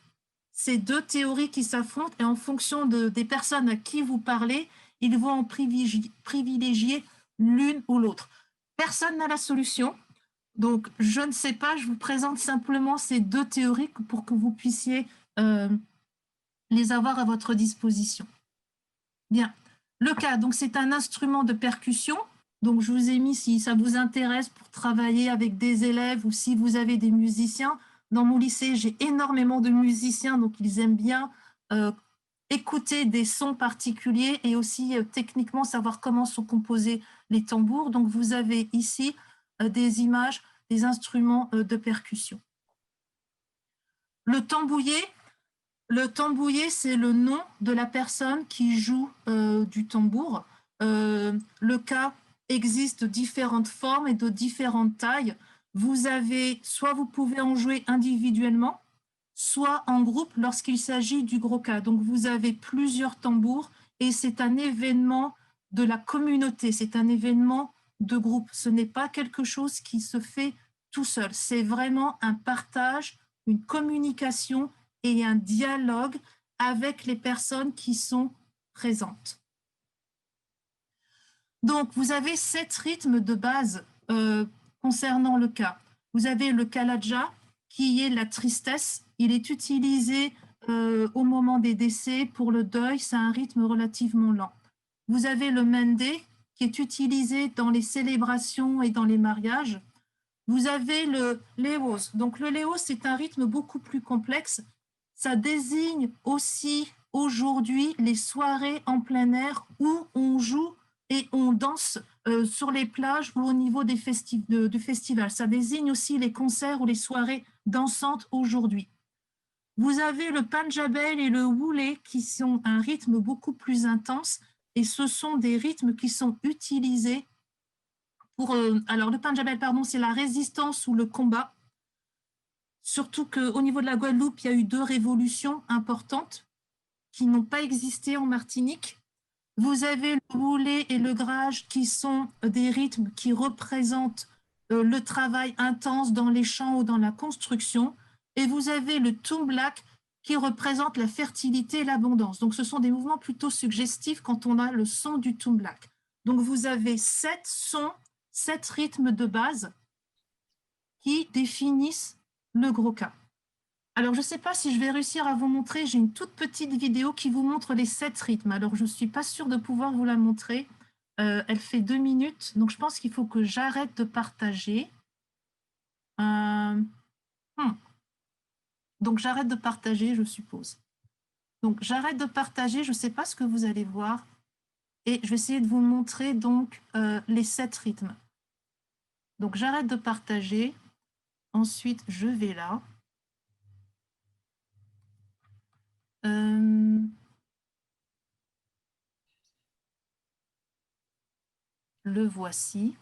ces 2 théories qui s'affrontent et en fonction des personnes à qui vous parlez, ils vont en privilégier l'une ou l'autre. Personne n'a la solution. Donc, je ne sais pas, je vous présente simplement ces 2 théories pour que vous puissiez les avoir à votre disposition. Bien. Le ka, donc c'est un instrument de percussion. Donc, je vous ai mis, si ça vous intéresse, pour travailler avec des élèves ou si vous avez des musiciens. Dans mon lycée, j'ai énormément de musiciens, donc ils aiment bien écouter des sons particuliers et aussi techniquement savoir comment sont composés les tambours. Donc, vous avez ici des images des instruments de percussion. Le tambouiller, c'est le nom de la personne qui joue du tambour. Le cas existe de différentes formes et de différentes tailles. Vous avez, soit vous pouvez en jouer individuellement, soit en groupe lorsqu'il s'agit du gros cas. Donc, vous avez plusieurs tambours et c'est un événement de la communauté, c'est un événement de groupe. Ce n'est pas quelque chose qui se fait tout seul. C'est vraiment un partage, une communication et un dialogue avec les personnes qui sont présentes. Donc, vous avez 7 rythmes de base concernant le cas. Vous avez le kalaja, qui est la tristesse. Il est utilisé au moment des décès pour le deuil. C'est un rythme relativement lent. Vous avez le mende, qui est utilisé dans les célébrations et dans les mariages. Vous avez le leos. Donc, le leos, c'est un rythme beaucoup plus complexe. Ça désigne aussi aujourd'hui les soirées en plein air où on joue et on danse sur les plages ou au niveau des du festival. Ça désigne aussi les concerts ou les soirées dansantes aujourd'hui. Vous avez le panjabel et le woulé qui sont un rythme beaucoup plus intense et ce sont des rythmes qui sont utilisés pour... alors le panjabel, pardon, c'est la résistance ou le combat. Surtout qu'au niveau de la Guadeloupe, il y a eu 2 révolutions importantes qui n'ont pas existé en Martinique. Vous avez le woulé et le grage qui sont des rythmes qui représentent le travail intense dans les champs ou dans la construction. Et vous avez le tumblak qui représente la fertilité et l'abondance. Donc, ce sont des mouvements plutôt suggestifs quand on a le son du tumblak. Donc, vous avez 7 sons, 7 rythmes de base qui définissent le gros cas. Alors, je ne sais pas si je vais réussir à vous montrer. J'ai une toute petite vidéo qui vous montre les 7 rythmes. Alors, je ne suis pas sûre de pouvoir vous la montrer. Elle fait 2 minutes. Donc, je pense qu'il faut que j'arrête de partager. Donc, j'arrête de partager, je suppose. Donc, j'arrête de partager. Je ne sais pas ce que vous allez voir. Et je vais essayer de vous montrer donc les 7 rythmes. Donc, j'arrête de partager. Ensuite, je vais là. Le voici.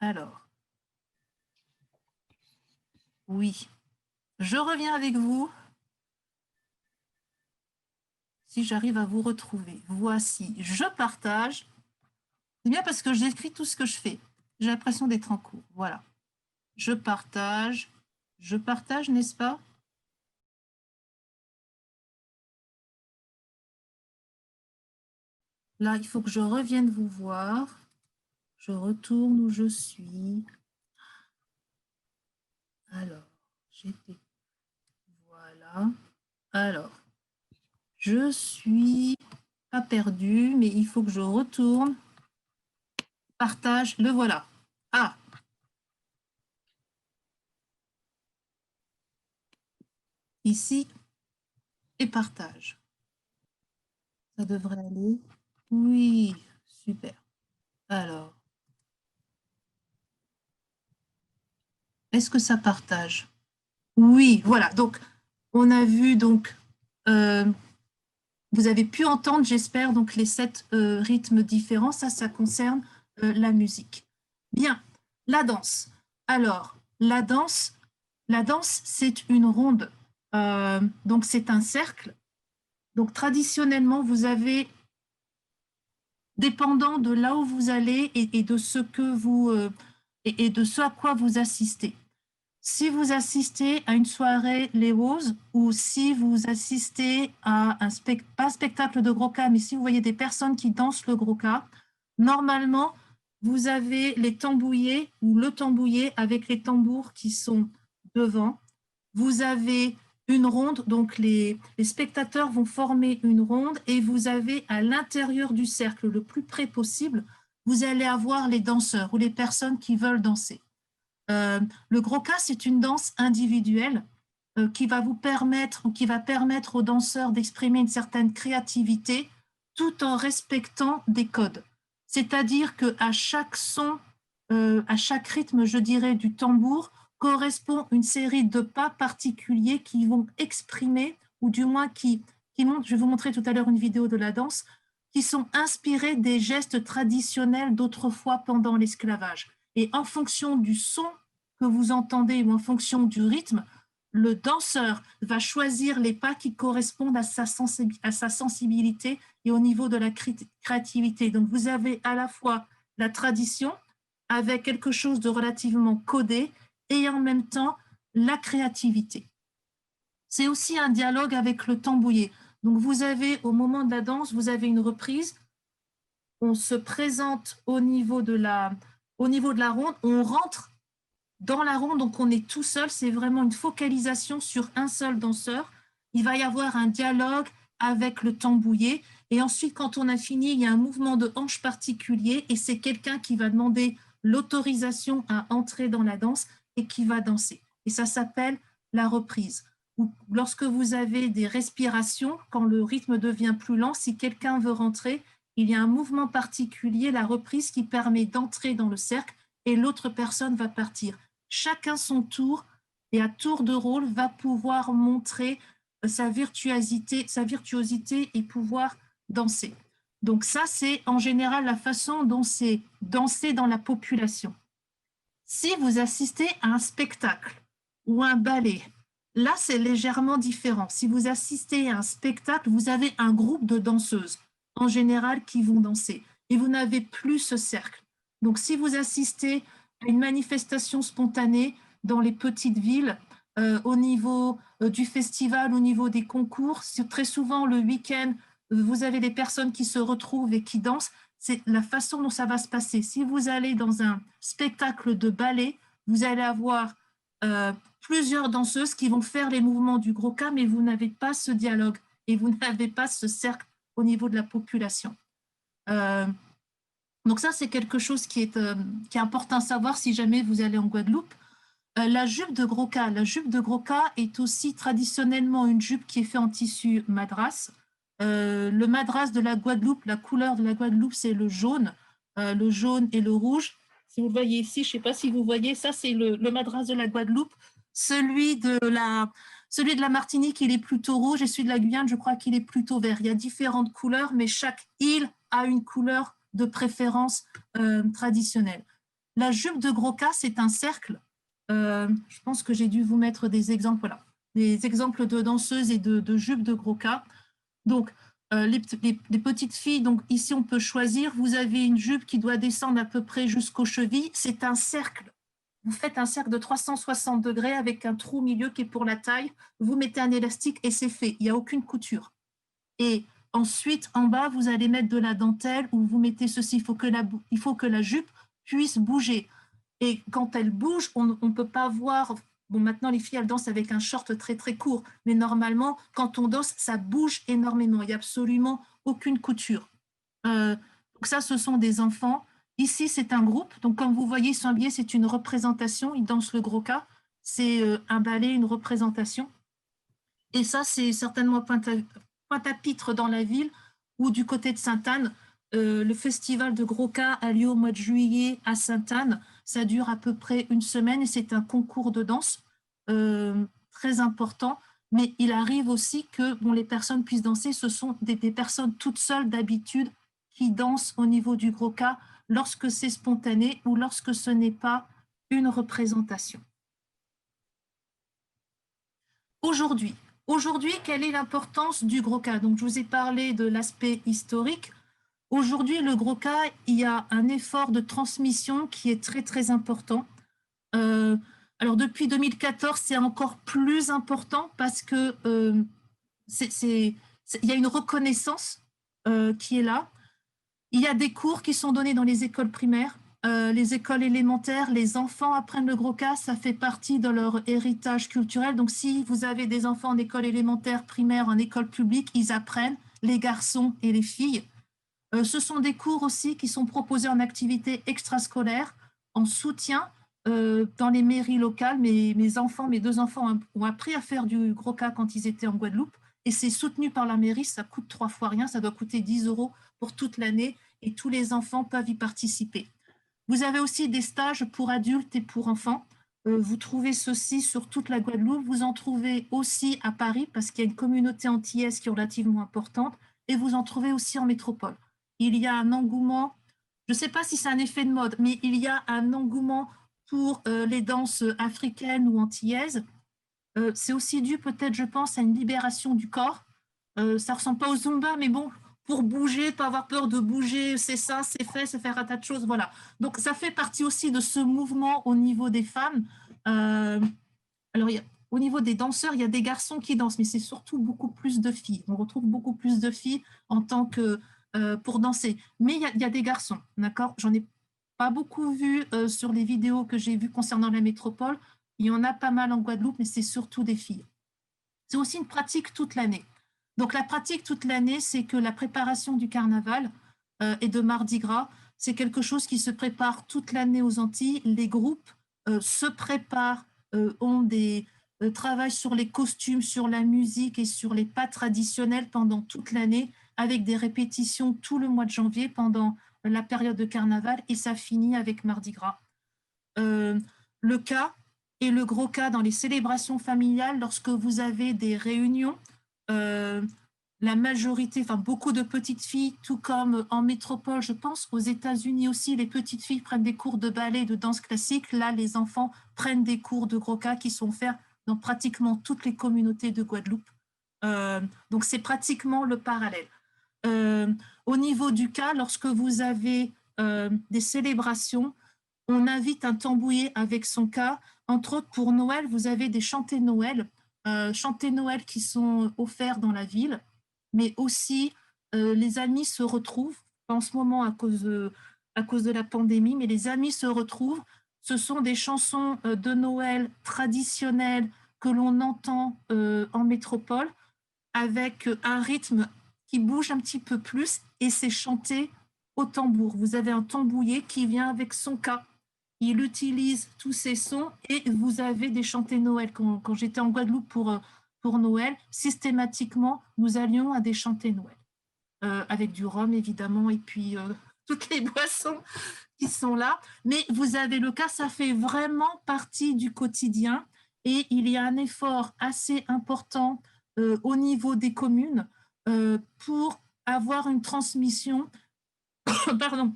Alors, oui, je reviens avec vous. Si j'arrive à vous retrouver. Voici, je partage. C'est bien parce que j'écris tout ce que je fais. J'ai l'impression d'être en cours. Voilà. Je partage, n'est-ce pas? Là, il faut que je revienne vous voir. Je retourne où je suis. Alors, j'étais... Voilà. Alors, je suis pas perdue, mais il faut que je retourne. Partage, le voilà. Ah! Ici, et partage. Ça devrait aller. Oui, super. Alors, est-ce que ça partage? Oui, voilà. Donc, on a vu, donc, vous avez pu entendre, j'espère, donc les 7 rythmes différents. Ça concerne la musique. Bien, la danse. Alors, la danse, c'est une ronde. Donc, c'est un cercle. Donc, traditionnellement, vous avez, dépendant de là où vous allez et de ce que vous et de ce à quoi vous assistez. Si vous assistez à une soirée Léos ou si vous assistez à pas un spectacle de gros cas, mais si vous voyez des personnes qui dansent le gros cas, normalement, vous avez les tambouillés ou le tambouillé avec les tambours qui sont devant. Vous avez une ronde, donc les spectateurs vont former une ronde et vous avez à l'intérieur du cercle, le plus près possible, vous allez avoir les danseurs ou les personnes qui veulent danser. Le Gros-Ka, c'est une danse individuelle qui va vous permettre ou qui va permettre aux danseurs d'exprimer une certaine créativité tout en respectant des codes. C'est-à-dire qu'à chaque son, à chaque rythme, je dirais, du tambour, correspond une série de pas particuliers qui vont exprimer, ou du moins qui montrent, je vais vous montrer tout à l'heure une vidéo de la danse, qui sont inspirés des gestes traditionnels d'autrefois pendant l'esclavage. Et en fonction du son que vous entendez ou en fonction du rythme, le danseur va choisir les pas qui correspondent à sa sensibilité et au niveau de la créativité. Donc, vous avez à la fois la tradition avec quelque chose de relativement codé et en même temps la créativité. C'est aussi un dialogue avec le tambouillé. Donc, vous avez, au moment de la danse, vous avez une reprise. On se présente au niveau de la ronde. On rentre dans la ronde, donc on est tout seul. C'est vraiment une focalisation sur un seul danseur. Il va y avoir un dialogue avec le tambouillé. Et ensuite, quand on a fini, il y a un mouvement de hanche particulier et c'est quelqu'un qui va demander l'autorisation à entrer dans la danse et qui va danser. Et ça s'appelle la reprise. Ou lorsque vous avez des respirations, quand le rythme devient plus lent, si quelqu'un veut rentrer, il y a un mouvement particulier, la reprise, qui permet d'entrer dans le cercle et l'autre personne va partir. Chacun son tour et à tour de rôle va pouvoir montrer sa virtuosité et pouvoir danser. Donc ça, c'est en général la façon dont c'est dansé dans la population. Si vous assistez à un spectacle ou un ballet, là, c'est légèrement différent. Si vous assistez à un spectacle, vous avez un groupe de danseuses, en général, qui vont danser. Et vous n'avez plus ce cercle. Donc, si vous assistez à une manifestation spontanée dans les petites villes, au niveau du festival, au niveau des concours, très souvent, le week-end, vous avez des personnes qui se retrouvent et qui dansent. C'est la façon dont ça va se passer. Si vous allez dans un spectacle de ballet, vous allez avoir plusieurs danseuses qui vont faire les mouvements du Gros-Ka, mais vous n'avez pas ce dialogue et vous n'avez pas ce cercle au niveau de la population. Donc ça, c'est quelque chose qui est important à savoir si jamais vous allez en Guadeloupe. La jupe de Gros-Ka. La jupe de Gros-Ka est aussi traditionnellement une jupe qui est faite en tissu madras. Le madras de la Guadeloupe, la couleur de la Guadeloupe, c'est le jaune et le rouge. Si vous le voyez ici, je ne sais pas si vous voyez, ça c'est le madras de la Guadeloupe. Celui de la Martinique, il est plutôt rouge et celui de la Guyane, je crois qu'il est plutôt vert. Il y a différentes couleurs, mais chaque île a une couleur de préférence traditionnelle. La jupe de Gros-Ka, c'est un cercle. Je pense que j'ai dû vous mettre des exemples, voilà, des exemples de danseuses et de jupes de Gros-Ka. Donc, les petites filles, donc ici on peut choisir, vous avez une jupe qui doit descendre à peu près jusqu'aux chevilles, c'est un cercle. Vous faites un cercle de 360 degrés avec un trou au milieu qui est pour la taille, vous mettez un élastique et c'est fait, il n'y a aucune couture. Et ensuite, en bas, vous allez mettre de la dentelle ou vous mettez ceci, il faut que la jupe puisse bouger. Et quand elle bouge, on ne peut pas voir. Bon, maintenant, les filles, elles dansent avec un short très, très court. Mais normalement, quand on danse, ça bouge énormément. Il n'y a absolument aucune couture. Donc ça, ce sont des enfants. Ici, c'est un groupe. Donc, comme vous voyez, ils sont habillés, c'est une représentation. Ils dansent le Gros-Ka. C'est un ballet, une représentation. Et ça, c'est certainement Pointe-à-Pitre dans la ville ou du côté de Sainte-Anne. Le festival de Gros-Ka a lieu au mois de juillet à Sainte-Anne. Ça dure à peu près une semaine et c'est un concours de danse très important. Mais il arrive aussi que les personnes puissent danser. Ce sont des personnes toutes seules d'habitude qui dansent au niveau du Gros-Ka lorsque c'est spontané ou lorsque ce n'est pas une représentation. Aujourd'hui, quelle est l'importance du Gros-Ka? Donc, je vous ai parlé de l'aspect historique. Aujourd'hui, le Gros-Ka, il y a un effort de transmission qui est très, très important. Alors, depuis 2014, c'est encore plus important parce que il y a une reconnaissance qui est là. Il y a des cours qui sont donnés dans les écoles primaires, les écoles élémentaires. Les enfants apprennent le Gros-Ka, ça fait partie de leur héritage culturel. Donc, si vous avez des enfants en école élémentaire, primaire, en école publique, ils apprennent, les garçons et les filles. Ce sont des cours aussi qui sont proposés en activité extrascolaire, en soutien dans les mairies locales. Mes deux enfants ont appris à faire du Gros-Ca quand ils étaient en Guadeloupe et c'est soutenu par la mairie, ça coûte 3 fois rien, ça doit coûter 10 € pour toute l'année et tous les enfants peuvent y participer. Vous avez aussi des stages pour adultes et pour enfants. Vous trouvez ceci sur toute la Guadeloupe. Vous en trouvez aussi à Paris parce qu'il y a une communauté antillaise qui est relativement importante et vous en trouvez aussi en métropole. Il y a un engouement, je ne sais pas si c'est un effet de mode, mais il y a un engouement pour les danses africaines ou antillaises. C'est aussi dû peut-être, je pense, à une libération du corps. Ça ne ressemble pas au Zumba, mais bon, pour bouger, pas avoir peur de bouger, c'est ça, c'est fait, c'est faire un tas de choses, voilà. Donc, ça fait partie aussi de ce mouvement au niveau des femmes. Alors, au niveau des danseurs, il y a des garçons qui dansent, mais c'est surtout beaucoup plus de filles. On retrouve beaucoup plus de filles en tant que pour danser. Mais il y a des garçons, d'accord? J'en ai pas beaucoup vu sur les vidéos que j'ai vues concernant la métropole. Il y en a pas mal en Guadeloupe, mais c'est surtout des filles. C'est aussi une pratique toute l'année. Donc la pratique toute l'année, c'est que la préparation du carnaval et de Mardi Gras, c'est quelque chose qui se prépare toute l'année aux Antilles. Les groupes se préparent, travaillent sur les costumes, sur la musique et sur les pas traditionnels pendant toute l'année, avec des répétitions tout le mois de janvier pendant la période de carnaval et ça finit avec Mardi Gras. Le cas et le gros cas dans les célébrations familiales, lorsque vous avez des réunions, la majorité, enfin beaucoup de petites filles, tout comme en métropole, je pense aux États-Unis aussi, les petites filles prennent des cours de ballet, de danse classique. Là, les enfants prennent des cours de gros cas qui sont offerts dans pratiquement toutes les communautés de Guadeloupe. Donc, c'est pratiquement le parallèle. Au niveau du cas, lorsque vous avez des célébrations, on invite un tambouillé avec son cas. Entre autres, pour Noël, vous avez des chantés Noël qui sont offerts dans la ville, mais aussi les amis se retrouvent, pas en ce moment à cause de la pandémie, mais les amis se retrouvent. Ce sont des chansons de Noël traditionnelles que l'on entend en métropole, avec un rythme qui bouge un petit peu plus et c'est chanté au tambour. Vous avez un tambouillé qui vient avec son cas. Il utilise tous ces sons et vous avez des chantés Noël. Quand j'étais en Guadeloupe pour Noël, systématiquement, nous allions à des chantés Noël. Avec du rhum, évidemment, et puis toutes les boissons qui sont là. Mais vous avez le cas, ça fait vraiment partie du quotidien et il y a un effort assez important au niveau des communes pour avoir une transmission, pardon,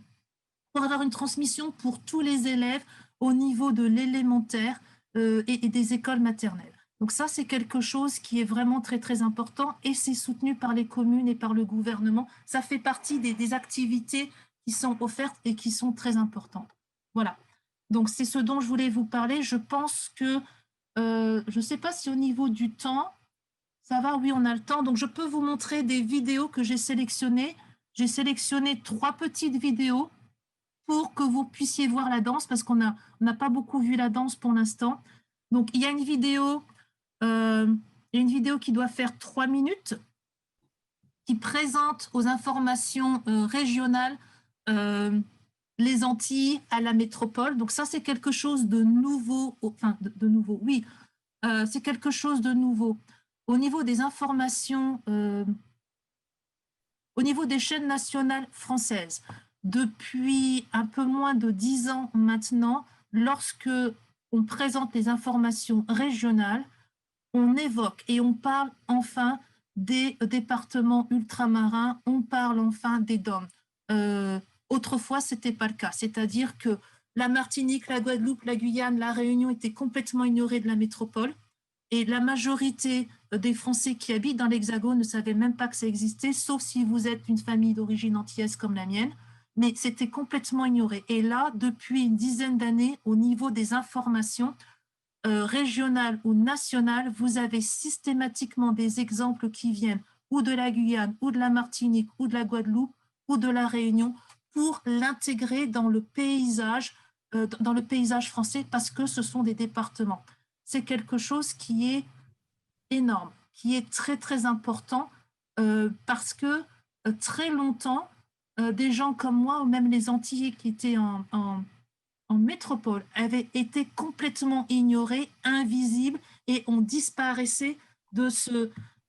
pour avoir une transmission pour tous les élèves au niveau de l'élémentaire et des écoles maternelles. Donc ça, c'est quelque chose qui est vraiment très, très important et c'est soutenu par les communes et par le gouvernement. Ça fait partie des activités qui sont offertes et qui sont très importantes. Voilà. Donc, c'est ce dont je voulais vous parler. Je pense que, je ne sais pas si au niveau du temps, ça va, oui, on a le temps. Donc, je peux vous montrer des vidéos que j'ai sélectionnées. J'ai sélectionné 3 petites vidéos pour que vous puissiez voir la danse, parce qu'on n'a pas beaucoup vu la danse pour l'instant. Donc, il y a une vidéo qui doit faire 3 minutes, qui présente aux informations régionales les Antilles à la métropole. Donc, ça, c'est quelque chose de nouveau. Enfin, de nouveau, oui. C'est quelque chose de nouveau. Au niveau des informations, au niveau des chaînes nationales françaises, depuis un peu moins de 10 ans maintenant, lorsque on présente les informations régionales, on évoque et on parle enfin des départements ultramarins, on parle enfin des DOM. Autrefois, ce n'était pas le cas, c'est-à-dire que la Martinique, la Guadeloupe, la Guyane, la Réunion étaient complètement ignorées de la métropole et la majorité des Français qui habitent dans l'Hexagone ne savaient même pas que ça existait, sauf si vous êtes une famille d'origine antillaise comme la mienne, mais c'était complètement ignoré. Et là, depuis une dizaine d'années, au niveau des informations régionales ou nationales, vous avez systématiquement des exemples qui viennent ou de la Guyane, ou de la Martinique, ou de la Guadeloupe, ou de la Réunion, pour l'intégrer dans le paysage français, parce que ce sont des départements. C'est quelque chose qui est énorme, qui est très, très important, parce que très longtemps, des gens comme moi, ou même les Antillais qui étaient en métropole, avaient été complètement ignorés, invisibles, et on disparaissait de,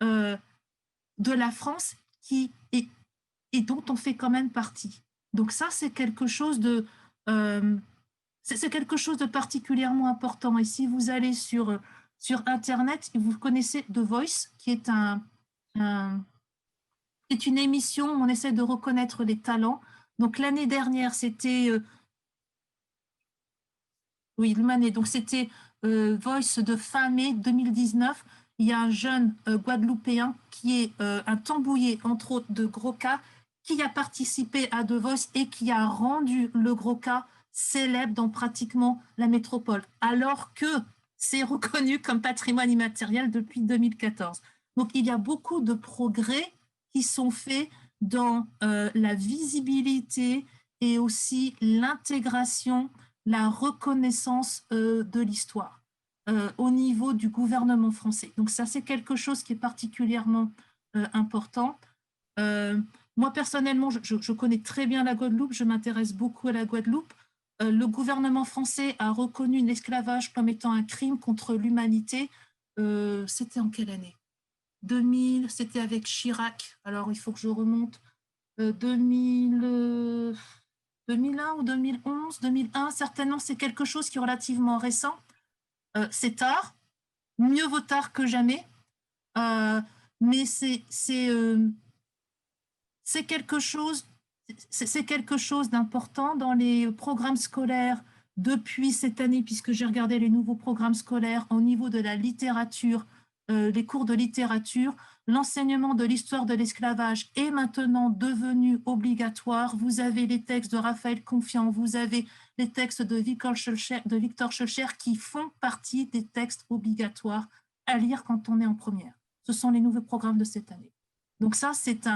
de la France et dont on fait quand même partie. Donc ça, c'est quelque chose de... c'est quelque chose de particulièrement important. Et si vous allez sur Internet, vous connaissez The Voice, qui est c'est une émission où on essaie de reconnaître les talents. Donc l'année dernière, c'était donc c'était Voice de fin mai 2019. Il y a un jeune Guadeloupéen qui est un tambouillé, entre autres, de Gros-Cas, qui a participé à The Voice et qui a rendu le Gros-Cas célèbre dans pratiquement la métropole, alors que c'est reconnu comme patrimoine immatériel depuis 2014. Donc il y a beaucoup de progrès qui sont faits dans la visibilité et aussi l'intégration, la reconnaissance de l'histoire au niveau du gouvernement français. Donc ça, c'est quelque chose qui est particulièrement important. Moi, personnellement, je connais très bien la Guadeloupe, je m'intéresse beaucoup à la Guadeloupe. Le gouvernement français a reconnu l'esclavage comme étant un crime contre l'humanité. C'était en quelle année? 2000, c'était avec Chirac. Alors, il faut que je remonte. 2001 ou 2011, 2001, certainement, c'est quelque chose qui est relativement récent. C'est tard, mieux vaut tard que jamais, mais c'est quelque chose d'important dans les programmes scolaires depuis cette année, puisque j'ai regardé les nouveaux programmes scolaires au niveau de la littérature, les cours de littérature. L'enseignement de l'histoire de l'esclavage est maintenant devenu obligatoire. Vous avez les textes de Raphaël Confiant, vous avez les textes de Victor Schœlcher qui font partie des textes obligatoires à lire quand on est en première. Ce sont les nouveaux programmes de cette année. Donc ça, c'est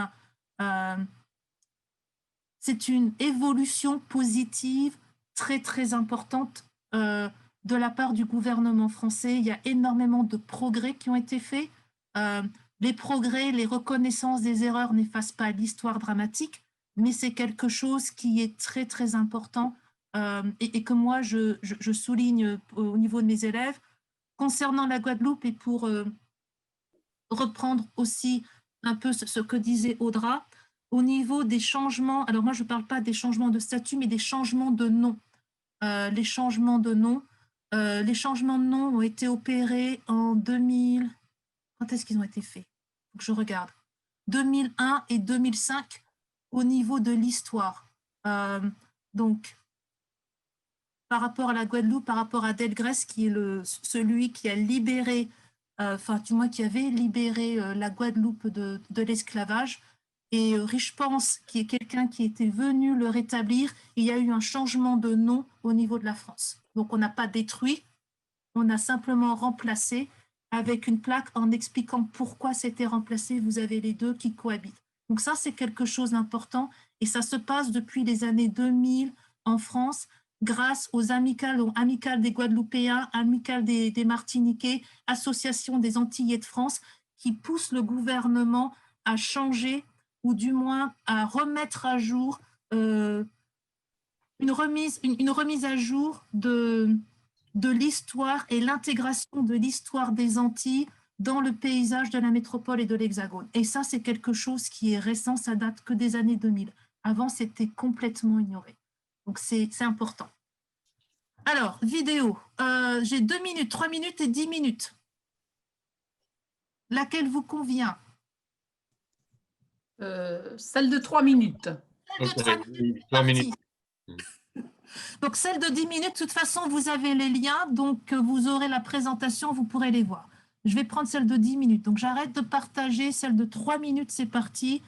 une évolution positive très, très importante de la part du gouvernement français. Il y a énormément de progrès qui ont été faits. Les progrès, les reconnaissances des erreurs n'effacent pas l'histoire dramatique, mais c'est quelque chose qui est très, très important et que moi, je souligne au niveau de mes élèves. Concernant la Guadeloupe, et pour reprendre aussi un peu ce que disait Audra, au niveau des changements, alors moi je ne parle pas des changements de statut, mais des changements de nom. Les changements de nom ont été opérés en 2000. Quand est-ce qu'ils ont été faits? Il faut que je regarde. 2001 et 2005 au niveau de l'histoire. Donc, par rapport à la Guadeloupe, par rapport à Delgrès, qui est celui qui a libéré, du moins qui avait libéré la Guadeloupe de l'esclavage. Et Richepense, qui est quelqu'un qui était venu le rétablir, il y a eu un changement de nom au niveau de la France. Donc, on n'a pas détruit, on a simplement remplacé avec une plaque en expliquant pourquoi c'était remplacé. Vous avez les deux qui cohabitent. Donc ça, c'est quelque chose d'important et ça se passe depuis les années 2000 en France grâce aux amicales des Guadeloupéens, amicales des Martiniquais, association des Antillais de France qui poussent le gouvernement à changer ou du moins à remettre à jour une remise à jour de l'histoire et l'intégration de l'histoire des Antilles dans le paysage de la métropole et de l'Hexagone. Et ça, c'est quelque chose qui est récent, ça date que des années 2000. Avant, c'était complètement ignoré. Donc, c'est important. Alors, vidéo. J'ai 2 minutes, 3 minutes et 10 minutes. Laquelle vous convient? Celle de 3 minutes. Celle de 3 minutes. 3 minutes. Donc, celle de 10 minutes, de toute façon, vous avez les liens, donc vous aurez la présentation, vous pourrez les voir. Je vais prendre celle de 10 minutes. Donc, j'arrête de partager. Celle de 3 minutes, c'est parti.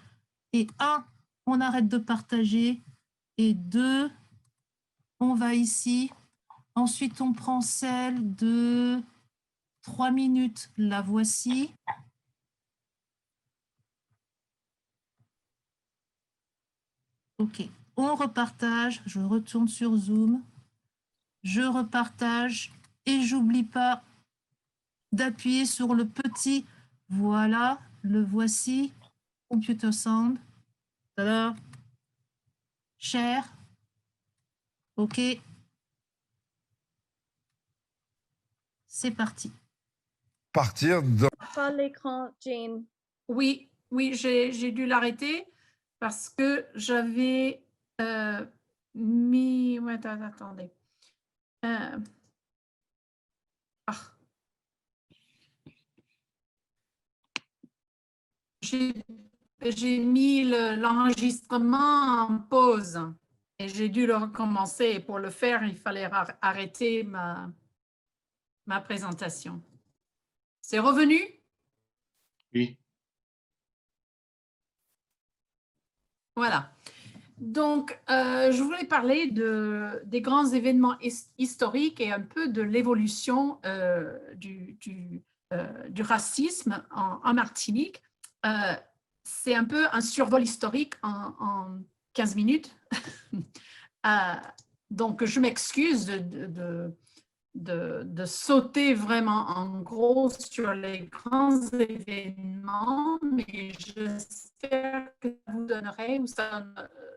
Et 1, on arrête de partager. Et 2, on va ici. Ensuite, on prend celle de 3 minutes. La voici. OK. On repartage. Je retourne sur Zoom. Je repartage. Et j'oublie pas d'appuyer sur le petit, voilà, le voici, Computer Sound. Tada. Cher. OK. C'est parti. Partir dans... Pas l'écran, Jane. Oui, j'ai dû l'arrêter parce que j'avais mis... Ouais, attendez. J'ai mis l'enregistrement en pause et j'ai dû le recommencer. Et pour le faire, il fallait arrêter ma présentation. C'est revenu? Oui. Voilà. Donc, je voulais parler des grands événements historiques et un peu de l'évolution du racisme en Martinique. C'est un peu un survol historique en 15 minutes. Donc, je m'excuse de sauter vraiment en gros sur les grands événements, mais j'espère que ça vous donnerait,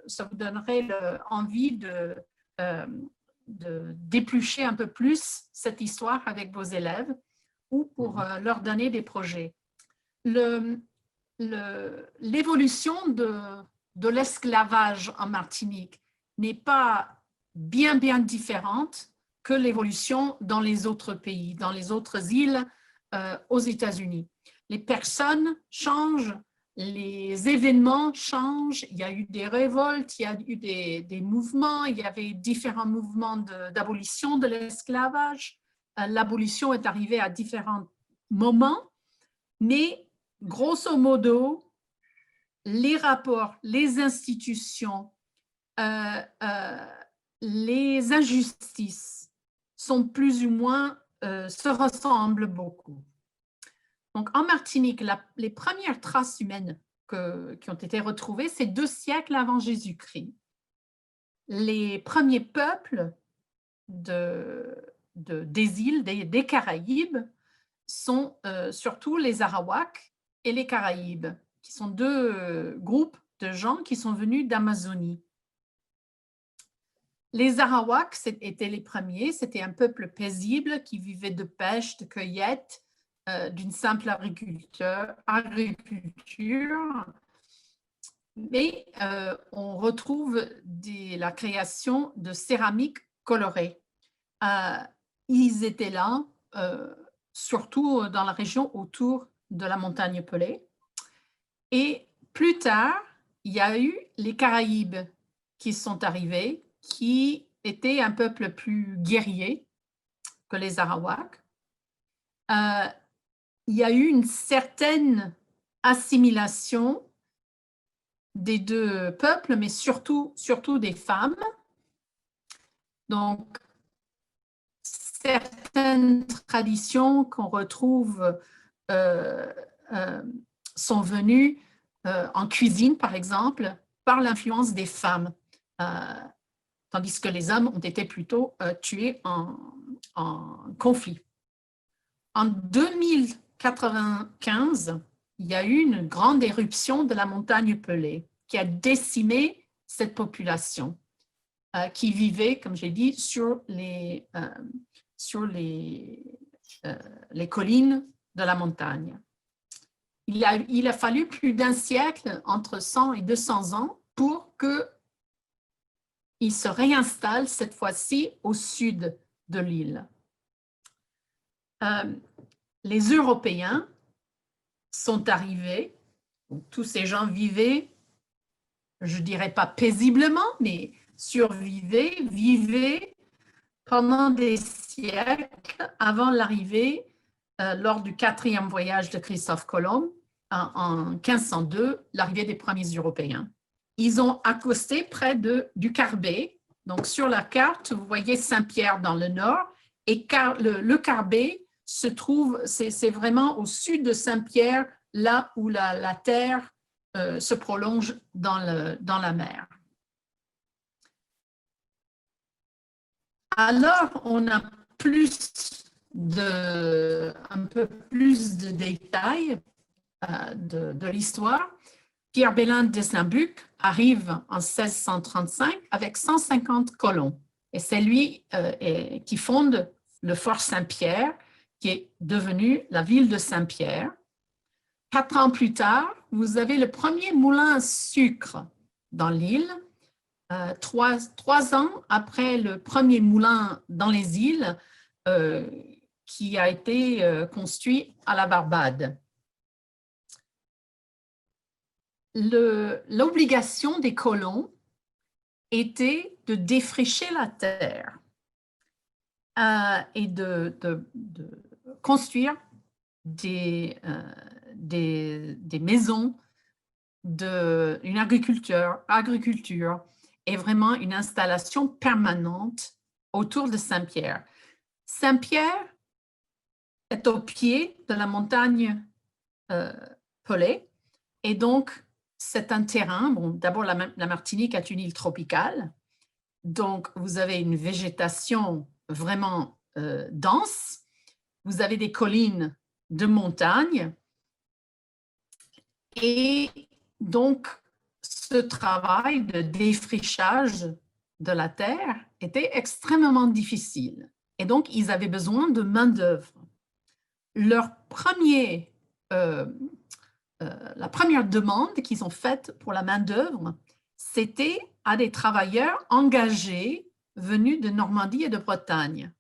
ça vous donnerait envie de d'éplucher un peu plus cette histoire avec vos élèves ou pour leur donner des projets. L'évolution de l'esclavage en Martinique n'est pas bien différente que l'évolution dans les autres pays, dans les autres îles aux États-Unis. Les personnes changent, les événements changent, il y a eu des révoltes, il y a eu des mouvements, il y avait différents mouvements d'abolition de l'esclavage. L'abolition est arrivée à différents moments, mais grosso modo, les rapports, les institutions, les injustices sont plus ou moins, se ressemblent beaucoup. Donc, en Martinique, les premières traces humaines qui ont été retrouvées, c'est 2 siècles avant Jésus-Christ. Les premiers peuples des îles, des Caraïbes, sont surtout les Arawaks et les Caraïbes, qui sont 2 groupes de gens qui sont venus d'Amazonie. Les Arawaks étaient les premiers, c'était un peuple paisible qui vivait de pêche, de cueillette, d'une simple agriculture. Mais on retrouve la création de céramique colorée. Ils étaient là, surtout dans la région autour de la montagne Pelée. Et plus tard, il y a eu les Caraïbes qui sont arrivés, qui étaient un peuple plus guerrier que les Arawaks. Il y a eu une certaine assimilation des 2 peuples, mais surtout des femmes. Donc, certaines traditions qu'on retrouve sont venues en cuisine, par exemple, par l'influence des femmes, tandis que les hommes ont été plutôt tués en conflit. En 2095, il y a eu une grande éruption de la montagne Pelée qui a décimé cette population qui vivait, comme j'ai dit, sur les collines de la montagne. Il a fallu plus d'1 siècle, entre 100 et 200 ans, pour qu'ils se réinstallent cette fois-ci au sud de l'île. Les Européens sont arrivés, tous ces gens vivaient, je ne dirais pas paisiblement, mais vivaient pendant des siècles avant l'arrivée, lors du 4e voyage de Christophe Colomb, en 1502, l'arrivée des premiers Européens. Ils ont accosté près du Carbet. Donc, sur la carte, vous voyez Saint-Pierre dans le nord, et le Carbet se trouve, c'est vraiment au sud de Saint-Pierre, là où la terre se prolonge dans la mer. Alors, on a un peu plus de détails de l'histoire. Pierre Bélin de Saint-Buc arrive en 1635 avec 150 colons. Et c'est lui qui fonde le fort Saint-Pierre, qui est devenu la ville de Saint-Pierre. 4 ans plus tard, vous avez le premier moulin à sucre dans l'île. 3 ans après le premier moulin dans les îles qui a été construit à la Barbade. L'obligation des colons était de défricher la terre et de construire des maisons, une agriculture et vraiment une installation permanente autour de Saint-Pierre. Saint-Pierre est au pied de la montagne Pelée et donc c'est un terrain, bon, d'abord la Martinique est une île tropicale, donc vous avez une végétation vraiment dense, vous avez des collines de montagne et donc ce travail de défrichage de la terre était extrêmement difficile et donc ils avaient besoin de main-d'œuvre. La première demande qu'ils ont faite pour la main-d'œuvre, c'était à des travailleurs engagés venus de Normandie et de Bretagne.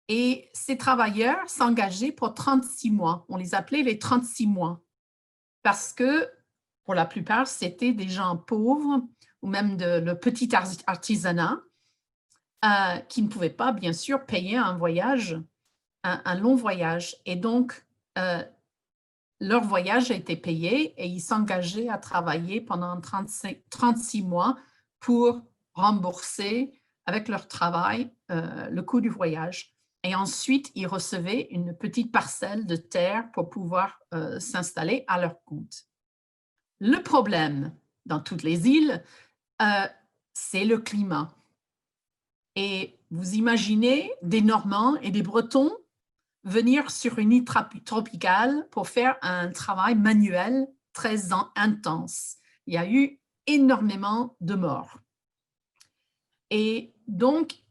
Et ces travailleurs s'engageaient pour 36 mois. On les appelait les 36 mois parce que, pour la plupart, c'était des gens pauvres ou même le petit artisanat qui ne pouvaient pas, bien sûr, payer un long voyage. Et donc, leur voyage a été payé et ils s'engageaient à travailler pendant 36 mois pour rembourser avec leur travail le coût du voyage. Et ensuite, ils recevaient une petite parcelle de terre pour pouvoir s'installer à leur compte. Le problème dans toutes les îles, c'est le climat. Et vous imaginez des Normands et des Bretons venir sur une île tropicale pour faire un travail manuel très intense. Il y a eu énormément de morts. Et donc,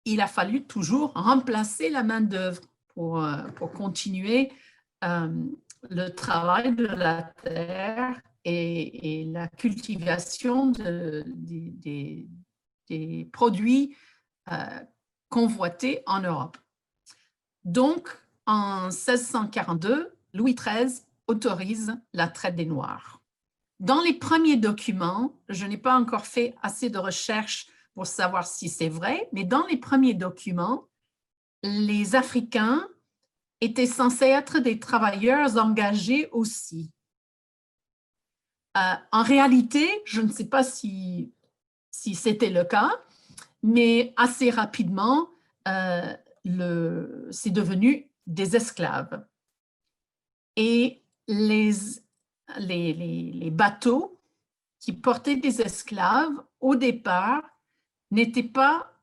il a fallu toujours remplacer la main-d'œuvre pour continuer le travail de la terre et la cultivation des produits convoités en Europe. Donc, en 1642, Louis XIII autorise la traite des Noirs. Dans les premiers documents, je n'ai pas encore fait assez de recherches pour savoir si c'est vrai, mais dans les premiers documents, les Africains étaient censés être des travailleurs engagés aussi. En réalité, je ne sais pas si c'était le cas, mais assez rapidement, c'est devenu des esclaves. Et les bateaux qui portaient des esclaves, au départ, n'étaient pas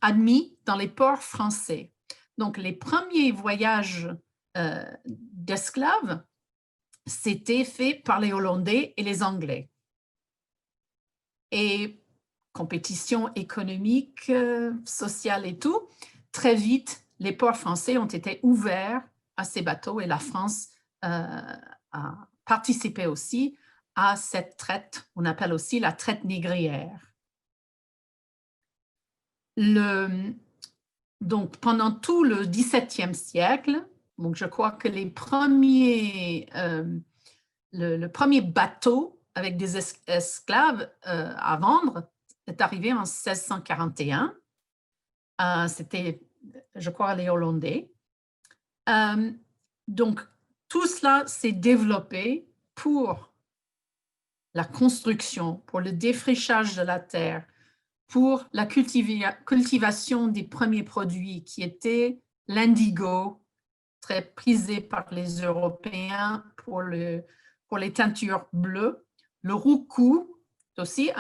admis dans les ports français. Donc, les premiers voyages d'esclaves, c'était fait par les Hollandais et les Anglais. Et compétition économique, sociale et tout, très vite, les ports français ont été ouverts à ces bateaux et la France a participé aussi à cette traite, on appelle aussi la traite négrière. Donc, pendant tout le XVIIe siècle, donc je crois que le premier bateau avec des esclaves à vendre est arrivé en 1641. C'était, je crois, les Hollandais. Donc, tout cela s'est développé pour la construction, pour le défrichage de la terre, pour la cultivation des premiers produits qui étaient l'indigo, très prisé par les Européens pour les teintures bleues, le roucou, aussi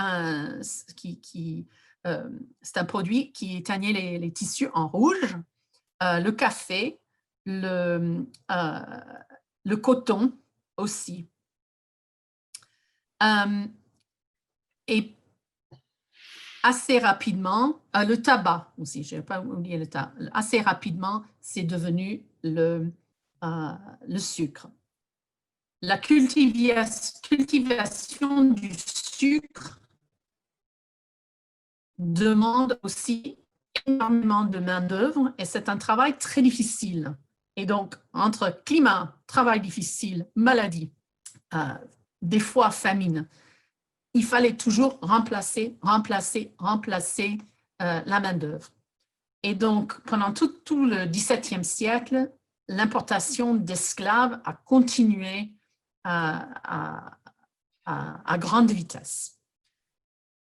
c'est un produit qui teignait les tissus en rouge, le café, le coton aussi. Et assez rapidement, le tabac aussi, je n'ai pas oublié le tabac, assez rapidement, c'est devenu le sucre. La cultivation du sucre demande aussi énormément de main-d'œuvre et c'est un travail très difficile. Et donc, entre climat, travail difficile, maladie, des fois famine, il fallait toujours remplacer la main-d'œuvre. Et donc, pendant tout le XVIIe siècle, l'importation d'esclaves a continué à grande vitesse.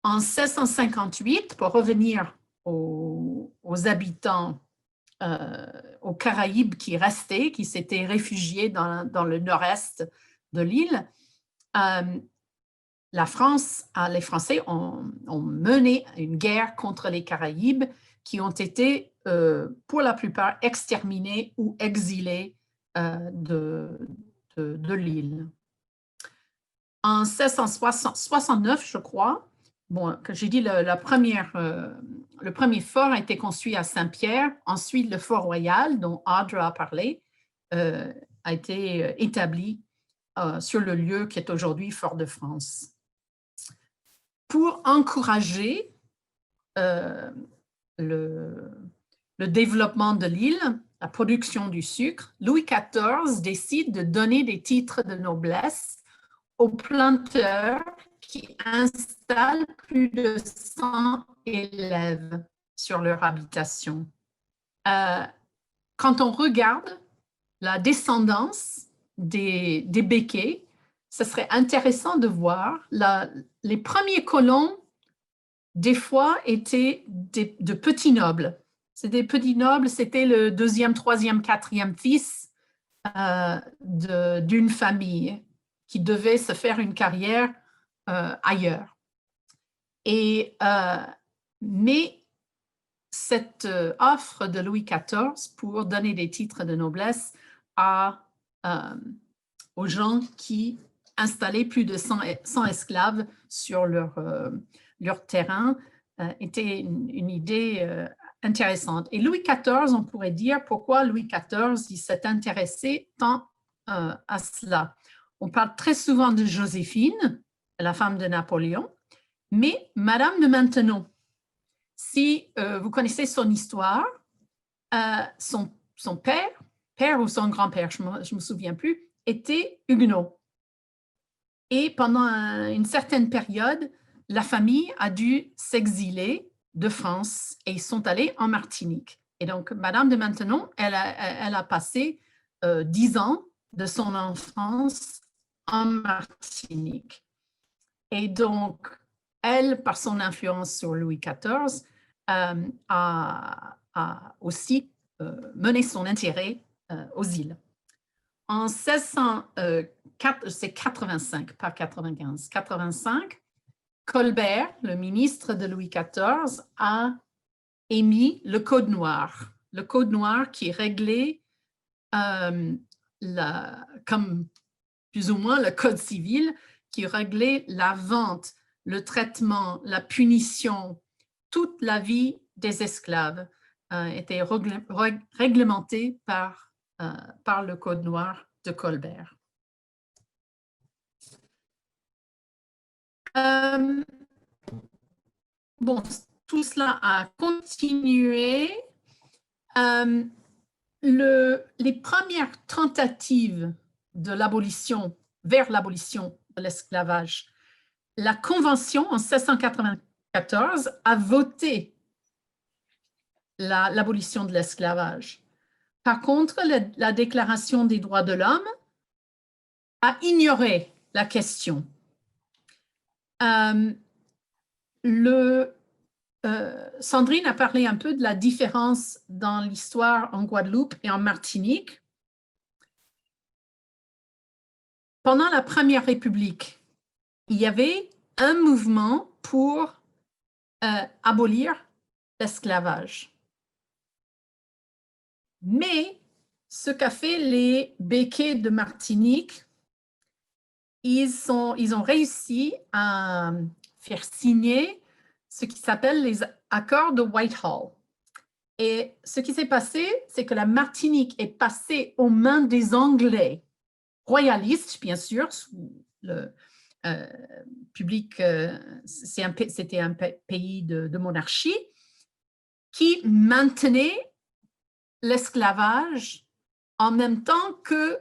En 1658, pour revenir aux habitants aux Caraïbes qui restaient, qui s'étaient réfugiés dans le nord-est de l'île, les Français ont mené une guerre contre les Caraïbes qui ont été, pour la plupart, exterminés ou exilés de l'île. En 1669, je crois, bon, que j'ai dit, le premier fort a été construit à Saint-Pierre. Ensuite, le fort royal, dont Audra a parlé, a été établi sur le lieu qui est aujourd'hui Fort-de-France. Pour encourager le développement de l'île, la production du sucre, Louis XIV décide de donner des titres de noblesse aux planteurs qui installent plus de 100 élèves sur leur habitation. Quand on regarde la descendance des Békés, ce serait intéressant de voir les premiers colons, des fois, étaient de petits nobles. C'était des petits nobles, c'était le deuxième, troisième, quatrième fils d'une famille qui devait se faire une carrière ailleurs. Mais cette offre de Louis XIV pour donner des titres de noblesse aux gens qui installaient plus de 100 esclaves sur leur terrain était une idée intéressante. Et Louis XIV, on pourrait dire pourquoi Louis XIV s'est intéressé tant à cela. On parle très souvent de Joséphine, la femme de Napoléon, mais Madame de Maintenon, si vous connaissez son histoire, son père ou son grand-père, je ne me souviens plus, était huguenot. Et pendant une certaine période, la famille a dû s'exiler de France et ils sont allés en Martinique. Et donc, Madame de Maintenon, elle a passé 10 ans de son enfance en Martinique. Et donc, elle, par son influence sur Louis XIV, a aussi mené son intérêt aux îles. En 1685, pas 95, 85, Colbert, le ministre de Louis XIV, a émis le Code noir. Le Code noir qui réglait, comme plus ou moins le Code civil, qui réglait la vente, le traitement, la punition, toute la vie des esclaves était réglementée par le Code noir de Colbert. Bon, tout cela a continué. Les premières tentatives de l'abolition, vers l'abolition de l'esclavage, la Convention en 1694 a voté l'abolition de l'esclavage. Par contre, la Déclaration des droits de l'homme a ignoré la question. Sandrine a parlé un peu de la différence dans l'histoire en Guadeloupe et en Martinique. Pendant la Première République, il y avait un mouvement pour abolir l'esclavage. Mais ce qu'a fait les Békés de Martinique, ils ont réussi à faire signer ce qui s'appelle les accords de Whitehall. Et ce qui s'est passé, c'est que la Martinique est passée aux mains des Anglais, royalistes, bien sûr, sous le public, c'était un pays de monarchie, qui maintenait l'esclavage en même temps que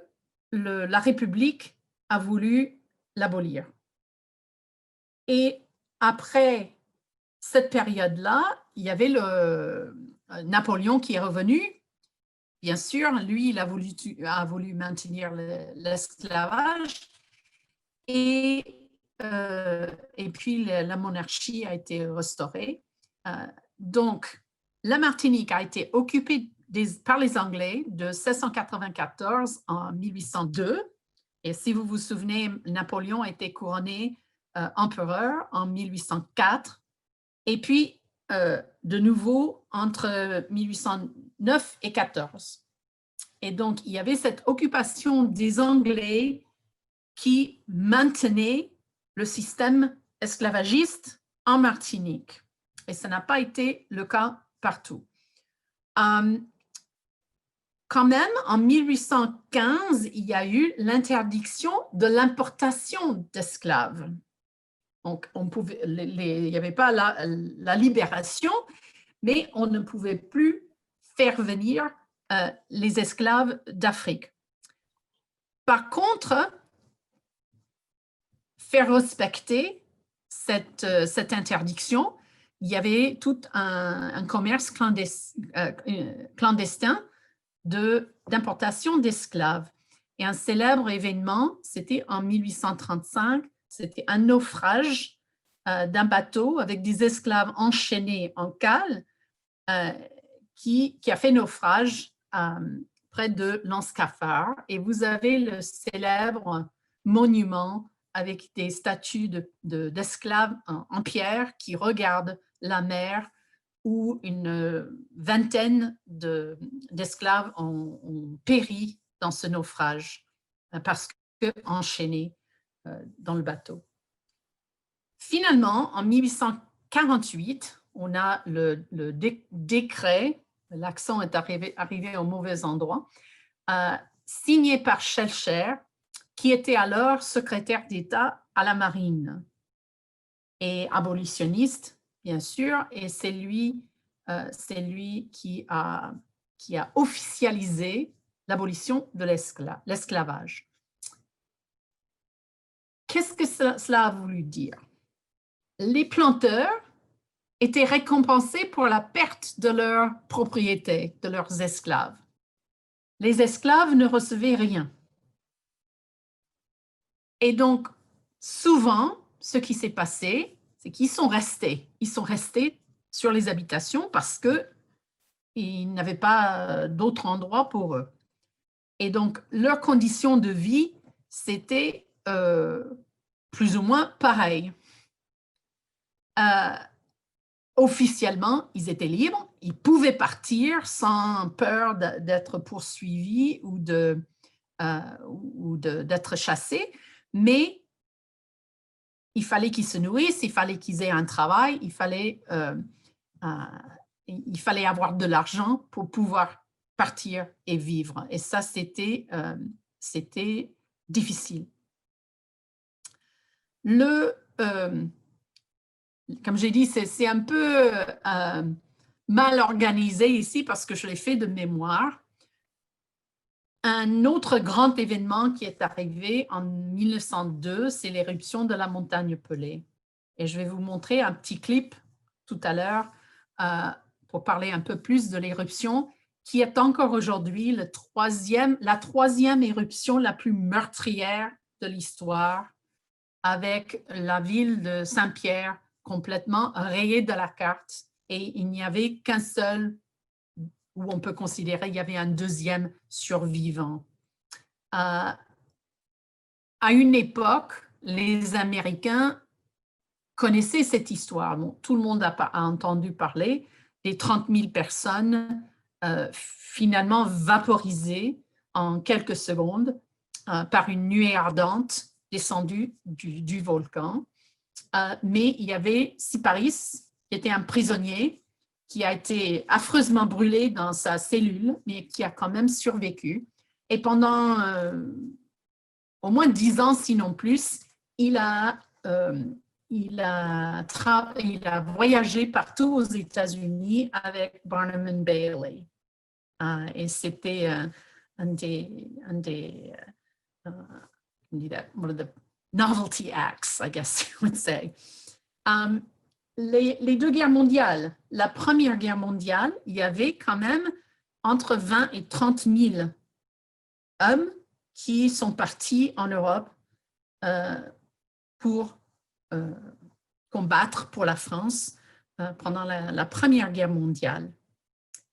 la République a voulu l'abolir. Et après cette période-là, il y avait Napoléon qui est revenu. Bien sûr, lui, il a voulu maintenir l'esclavage. Et puis, la monarchie a été restaurée. Donc, la Martinique a été occupée par les Anglais de 1694 en 1802. Et si vous vous souvenez, Napoléon a été couronné empereur en 1804. Et puis, de nouveau, entre 1809 et 14. Et donc, il y avait cette occupation des Anglais qui maintenait le système esclavagiste en Martinique. Et ça n'a pas été le cas partout. Quand même, en 1815, il y a eu l'interdiction de l'importation d'esclaves. Donc, il n'y avait pas la libération, mais on ne pouvait plus faire venir les esclaves d'Afrique. Par contre, faire respecter cette interdiction, il y avait tout un commerce clandestin d'importation d'esclaves. Et un célèbre événement, c'était en 1835, c'était un naufrage d'un bateau avec des esclaves enchaînés en cale qui a fait naufrage près de l'Anse-Cafard. Et vous avez le célèbre monument avec des statues d'esclaves en pierre qui regardent la mer, où une vingtaine d'esclaves ont péri dans ce naufrage parce qu'enchaînés dans le bateau. Finalement, en 1848, on a le décret, l'accent est arrivé au mauvais endroit, signé par Schellcher, qui était alors secrétaire d'État à la Marine et abolitionniste, bien sûr, et c'est lui qui a officialisé l'abolition de l'esclavage. Qu'est-ce que cela a voulu dire? Les planteurs étaient récompensés pour la perte de leur propriété, de leurs esclaves. Les esclaves ne recevaient rien. Et donc, souvent, ce qui s'est passé, c'est qu'ils sont restés. Ils sont restés sur les habitations parce qu'ils n'avaient pas d'autre endroit pour eux. Et donc, leurs conditions de vie, c'était plus ou moins pareil. Officiellement, ils étaient libres. Ils pouvaient partir sans peur d'être poursuivis ou d'être chassés. Mais il fallait qu'ils se nourrissent, il fallait qu'ils aient un travail, il fallait avoir de l'argent pour pouvoir partir et vivre. Et ça, c'était difficile. Comme j'ai dit, c'est un peu mal organisé ici parce que je l'ai fait de mémoire. Un autre grand événement qui est arrivé en 1902, c'est l'éruption de la montagne Pelée. Et je vais vous montrer un petit clip tout à l'heure pour parler un peu plus de l'éruption, qui est encore aujourd'hui la troisième éruption la plus meurtrière de l'histoire, avec la ville de Saint-Pierre complètement rayée de la carte. Et il n'y avait qu'un seul où on peut considérer qu'il y avait un deuxième survivant. À une époque, les Américains connaissaient cette histoire. Bon, tout le monde a entendu parler des 30 000 personnes finalement vaporisées en quelques secondes par une nuée ardente descendu du volcan. Mais il y avait Syparis, qui était un prisonnier, qui a été affreusement brûlé dans sa cellule, mais qui a quand même survécu. Et pendant au moins 10 ans, sinon plus, il a voyagé partout aux États-Unis avec Barnum and Bailey. Et c'était one of the novelty acts, I guess you would say. Les deux guerres mondiales, la Première Guerre mondiale, il y avait quand même entre 20 et 30 000 hommes qui sont partis en Europe pour combattre pour la France pendant la Première Guerre mondiale.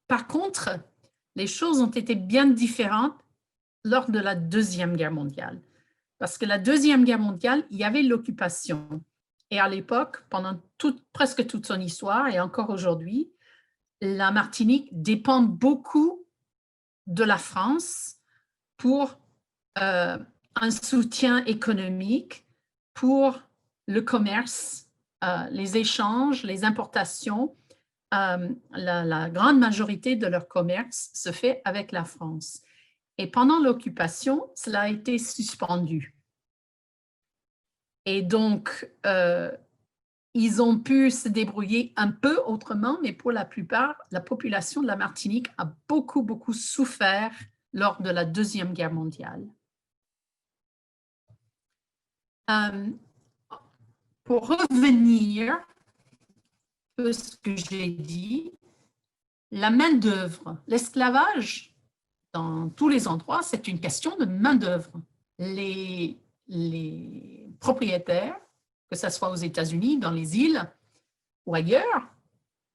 Par contre, les choses ont été bien différentes lors de la Deuxième Guerre mondiale. Parce que la Deuxième Guerre mondiale, il y avait l'occupation. Et à l'époque, pendant presque toute son histoire, et encore aujourd'hui, la Martinique dépend beaucoup de la France pour un soutien économique, pour le commerce, les échanges, les importations. La grande majorité de leur commerce se fait avec la France. Et pendant l'occupation, cela a été suspendu. Et donc, ils ont pu se débrouiller un peu autrement, mais pour la plupart, la population de la Martinique a beaucoup, beaucoup souffert lors de la Deuxième Guerre mondiale. Pour revenir à ce que j'ai dit, la main-d'œuvre, l'esclavage, dans tous les endroits, c'est une question de main-d'œuvre. Les propriétaires, que ce soit aux États-Unis, dans les îles ou ailleurs,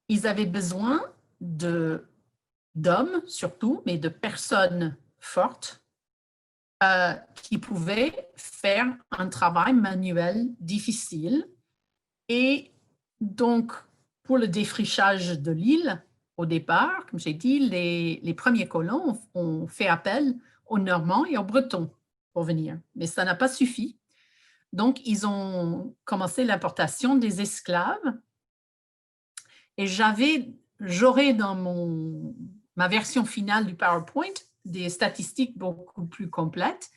ils avaient besoin d'hommes surtout, mais de personnes fortes qui pouvaient faire un travail manuel difficile. Et donc, pour le défrichage de l'île, au départ, comme j'ai dit, les premiers colons ont fait appel aux Normands et aux Bretons pour venir, mais ça n'a pas suffi. Donc, ils ont commencé l'importation des esclaves. Et j'aurai dans ma version finale du PowerPoint des statistiques beaucoup plus complètes.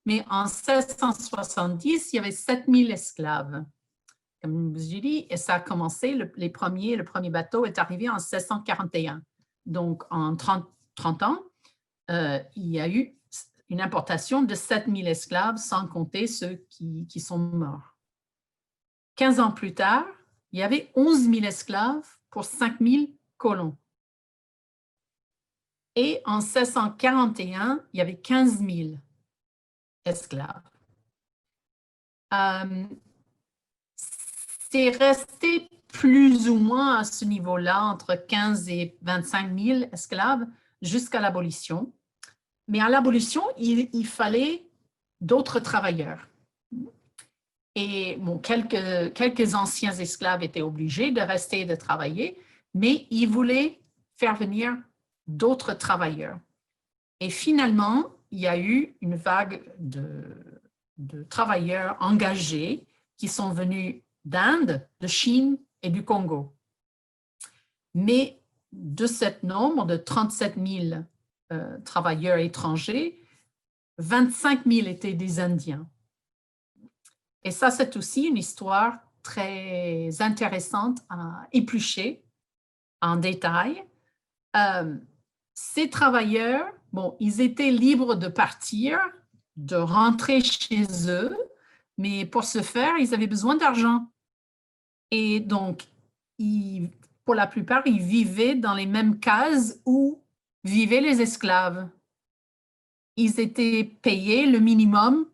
Mais en 1670, il y avait 7000 esclaves. Comme je dis, et ça a commencé, le premier bateau est arrivé en 1641. Donc, en 30 ans, il y a eu une importation de 7000 esclaves, sans compter ceux qui sont morts. 15 ans plus tard, il y avait 11 000 esclaves pour 5000 colons. Et en 1641, il y avait 15 000 esclaves. C'est resté plus ou moins à ce niveau-là, entre 15 et 25 000 esclaves, jusqu'à l'abolition. Mais à l'abolition, il fallait d'autres travailleurs. Et bon, quelques anciens esclaves étaient obligés de rester et de travailler, mais ils voulaient faire venir d'autres travailleurs. Et finalement, il y a eu une vague de travailleurs engagés qui sont venus d'Inde, de Chine et du Congo. Mais de ce nombre de 37 000 travailleurs étrangers, 25 000 étaient des Indiens. Et ça, c'est aussi une histoire très intéressante à éplucher en détail. Ces travailleurs, bon, ils étaient libres de partir, de rentrer chez eux, mais pour ce faire, ils avaient besoin d'argent. Et donc, pour la plupart, ils vivaient dans les mêmes cases où vivaient les esclaves. Ils étaient payés le minimum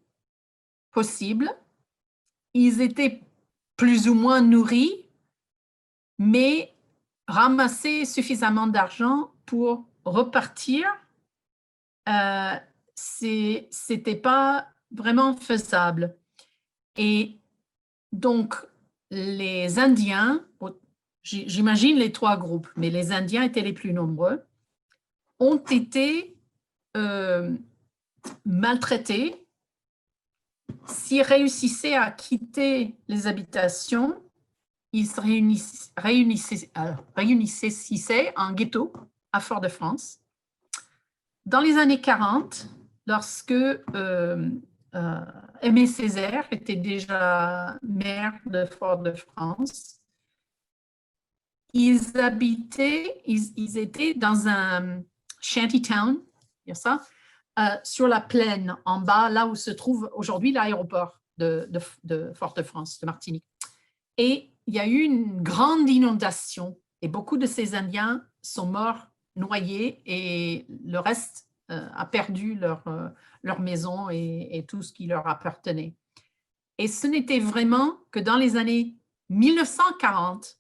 possible. Ils étaient plus ou moins nourris, mais ramasser suffisamment d'argent pour repartir, c'était pas vraiment faisable. Et donc, les Indiens, j'imagine les trois groupes, mais les Indiens étaient les plus nombreux, ont été maltraités s'ils réussissaient à quitter les habitations, ils se réunissaient en ghetto à Fort-de-France. Dans les années 40, lorsque Aimé Césaire était déjà maire de Fort-de-France, ils étaient dans un shantytown, il y a ça, sur la plaine en bas, là où se trouve aujourd'hui l'aéroport de Fort-de-France, de Martinique. Et il y a eu une grande inondation et beaucoup de ces Indiens sont morts noyés et le reste a perdu leur maison et tout ce qui leur appartenait. Et ce n'était vraiment que dans les années 1940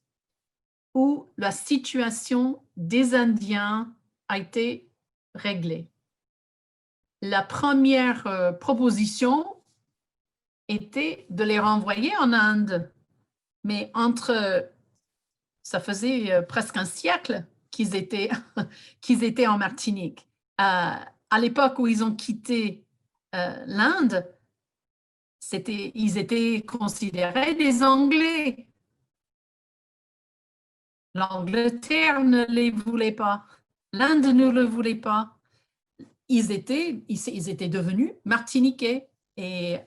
où la situation des Indiens a été réglée. La première proposition était de les renvoyer en Inde. Mais ça faisait presque un siècle qu'ils étaient en Martinique. À l'époque où ils ont quitté l'Inde, ils étaient considérés des Anglais. L'Angleterre ne les voulait pas. L'Inde ne le voulait pas. Ils étaient devenus martiniquais et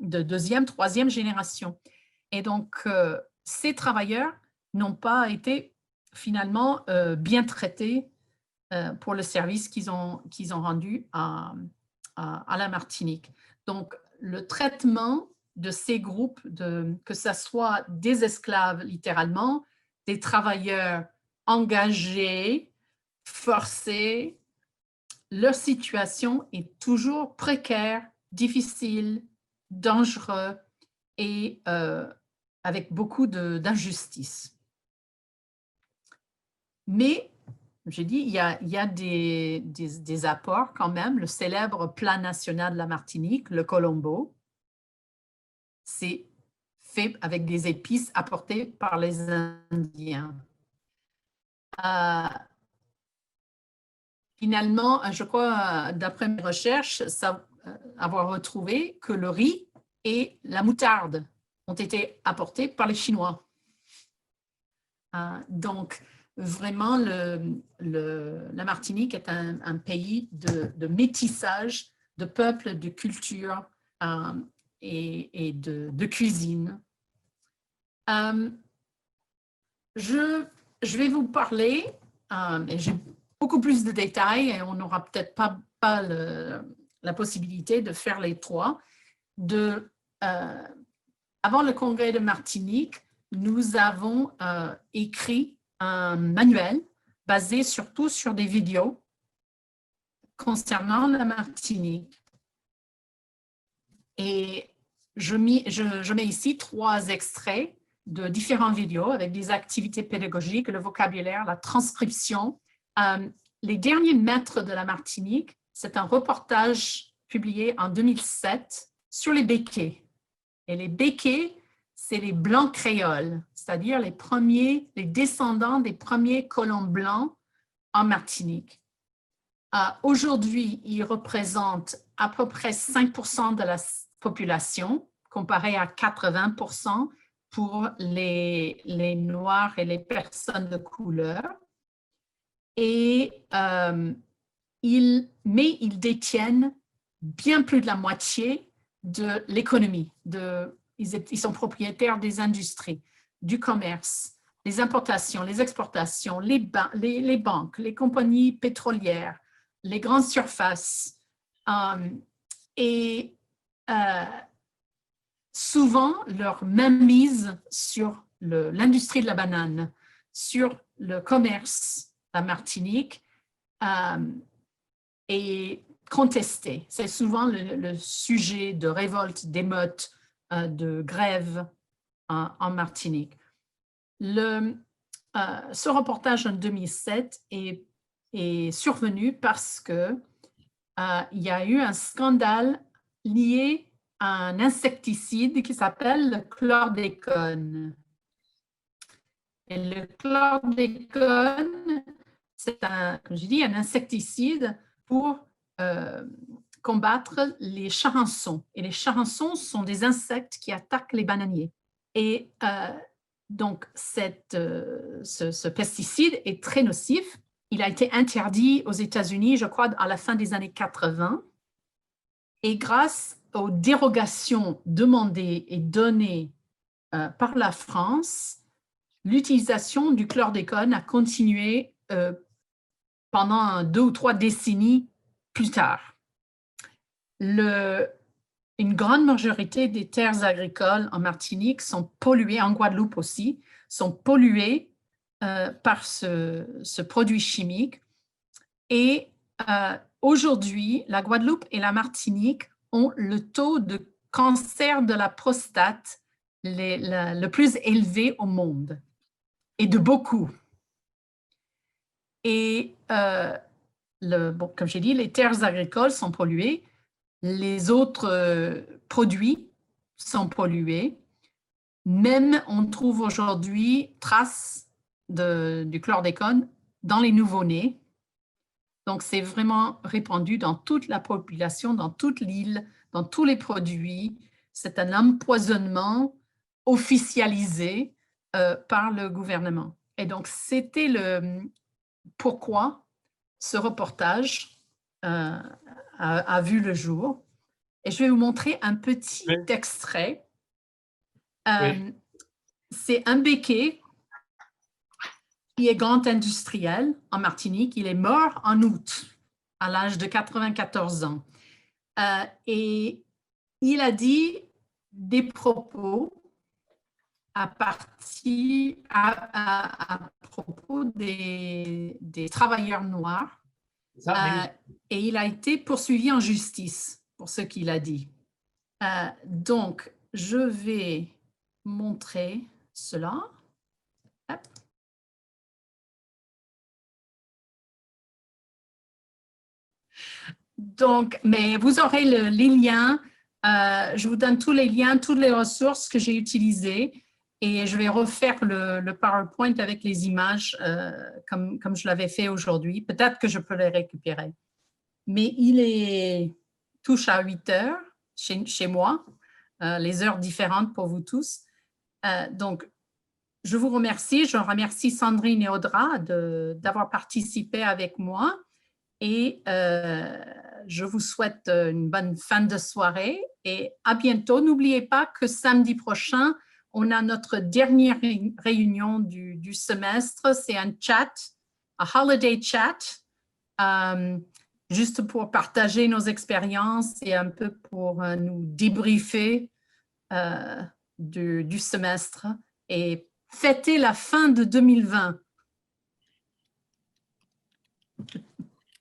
de deuxième, troisième génération. Et donc, ces travailleurs n'ont pas été finalement bien traités pour le service qu'ils ont rendu à la Martinique. Donc, le traitement de ces groupes, que ce soit des esclaves littéralement, des travailleurs engagés, forcés, leur situation est toujours précaire, difficile, dangereuse et avec beaucoup d'injustice. Mais, j'ai dit, il y a des apports quand même. Le célèbre Plan national de la Martinique, le Colombo, c'est fait avec des épices apportées par les Indiens. Finalement, je crois, d'après mes recherches, avoir retrouvé que le riz et la moutarde ont été apportés par les Chinois. Donc, vraiment, la Martinique est un pays de métissage de peuples, de culture et de cuisine. Je vais vous parler, et j'ai beaucoup plus de détails et on n'aura peut-être pas la possibilité de faire les trois. Avant le congrès de Martinique, nous avons écrit un manuel basé surtout sur des vidéos concernant la Martinique. Et je mets ici 3 extraits de différentes vidéos avec des activités pédagogiques, le vocabulaire, la transcription. Les derniers maîtres de la Martinique, c'est un reportage publié en 2007 sur les békés. Et les békés, c'est les blancs créoles, c'est-à-dire les descendants des premiers colons blancs en Martinique. Aujourd'hui, ils représentent à peu près 5% de la population, comparé à 80% pour les Noirs et les personnes de couleur. Et ils détiennent bien plus de la moitié de l'économie. Ils sont propriétaires des industries, du commerce, les importations, les exportations, les banques, les compagnies pétrolières, les grandes surfaces. Souvent, leur mainmise sur l'industrie de la banane, sur le commerce, la Martinique, est contestée. C'est souvent le sujet de révolte, d'émeutes, de grèves en Martinique. Ce reportage en 2007 est survenu parce que il y a eu un scandale lié à un insecticide qui s'appelle le chlordécone. Et le chlordécone, c'est comme je dis, un insecticide pour combattre les charançons. Et les charançons sont des insectes qui attaquent les bananiers. Et donc, ce pesticide est très nocif. Il a été interdit aux États-Unis, je crois, à la fin des années 80. Et grâce aux dérogations demandées et données par la France, l'utilisation du chlordécone a continué pendant 2 ou 3 décennies plus tard. Une grande majorité des terres agricoles en Martinique sont polluées, en Guadeloupe aussi, sont polluées par ce produit chimique. Et aujourd'hui, la Guadeloupe et la Martinique ont le taux de cancer de la prostate le plus élevé au monde, et de beaucoup. Et comme j'ai dit, les terres agricoles sont polluées, les autres produits sont pollués. Même on trouve aujourd'hui traces du chlordécone dans les nouveau-nés. Donc, c'est vraiment répandu dans toute la population, dans toute l'île, dans tous les produits. C'est un empoisonnement officialisé par le gouvernement. Et donc, c'était pourquoi ce reportage a vu le jour. Et je vais vous montrer un petit extrait. C'est un béquet qui est grand industriel en Martinique. Il est mort en août, à l'âge de 94 ans. Et il a dit des propos à propos des travailleurs noirs. Et il a été poursuivi en justice pour ce qu'il a dit. Donc, je vais montrer cela. Hop. Donc, mais vous aurez les liens. Je vous donne tous les liens, toutes les ressources que j'ai utilisées et je vais refaire le PowerPoint avec les images comme je l'avais fait aujourd'hui. Peut-être que je peux les récupérer. Mais il touche à 8 heures chez moi, les heures différentes pour vous tous. Donc, je vous remercie. Je remercie Sandrine et Audra d'avoir participé avec moi. Et je vous souhaite une bonne fin de soirée et à bientôt. N'oubliez pas que samedi prochain, on a notre dernière réunion du semestre. C'est un chat, un holiday chat, juste pour partager nos expériences et un peu pour nous débriefer du semestre et fêter la fin de 2020.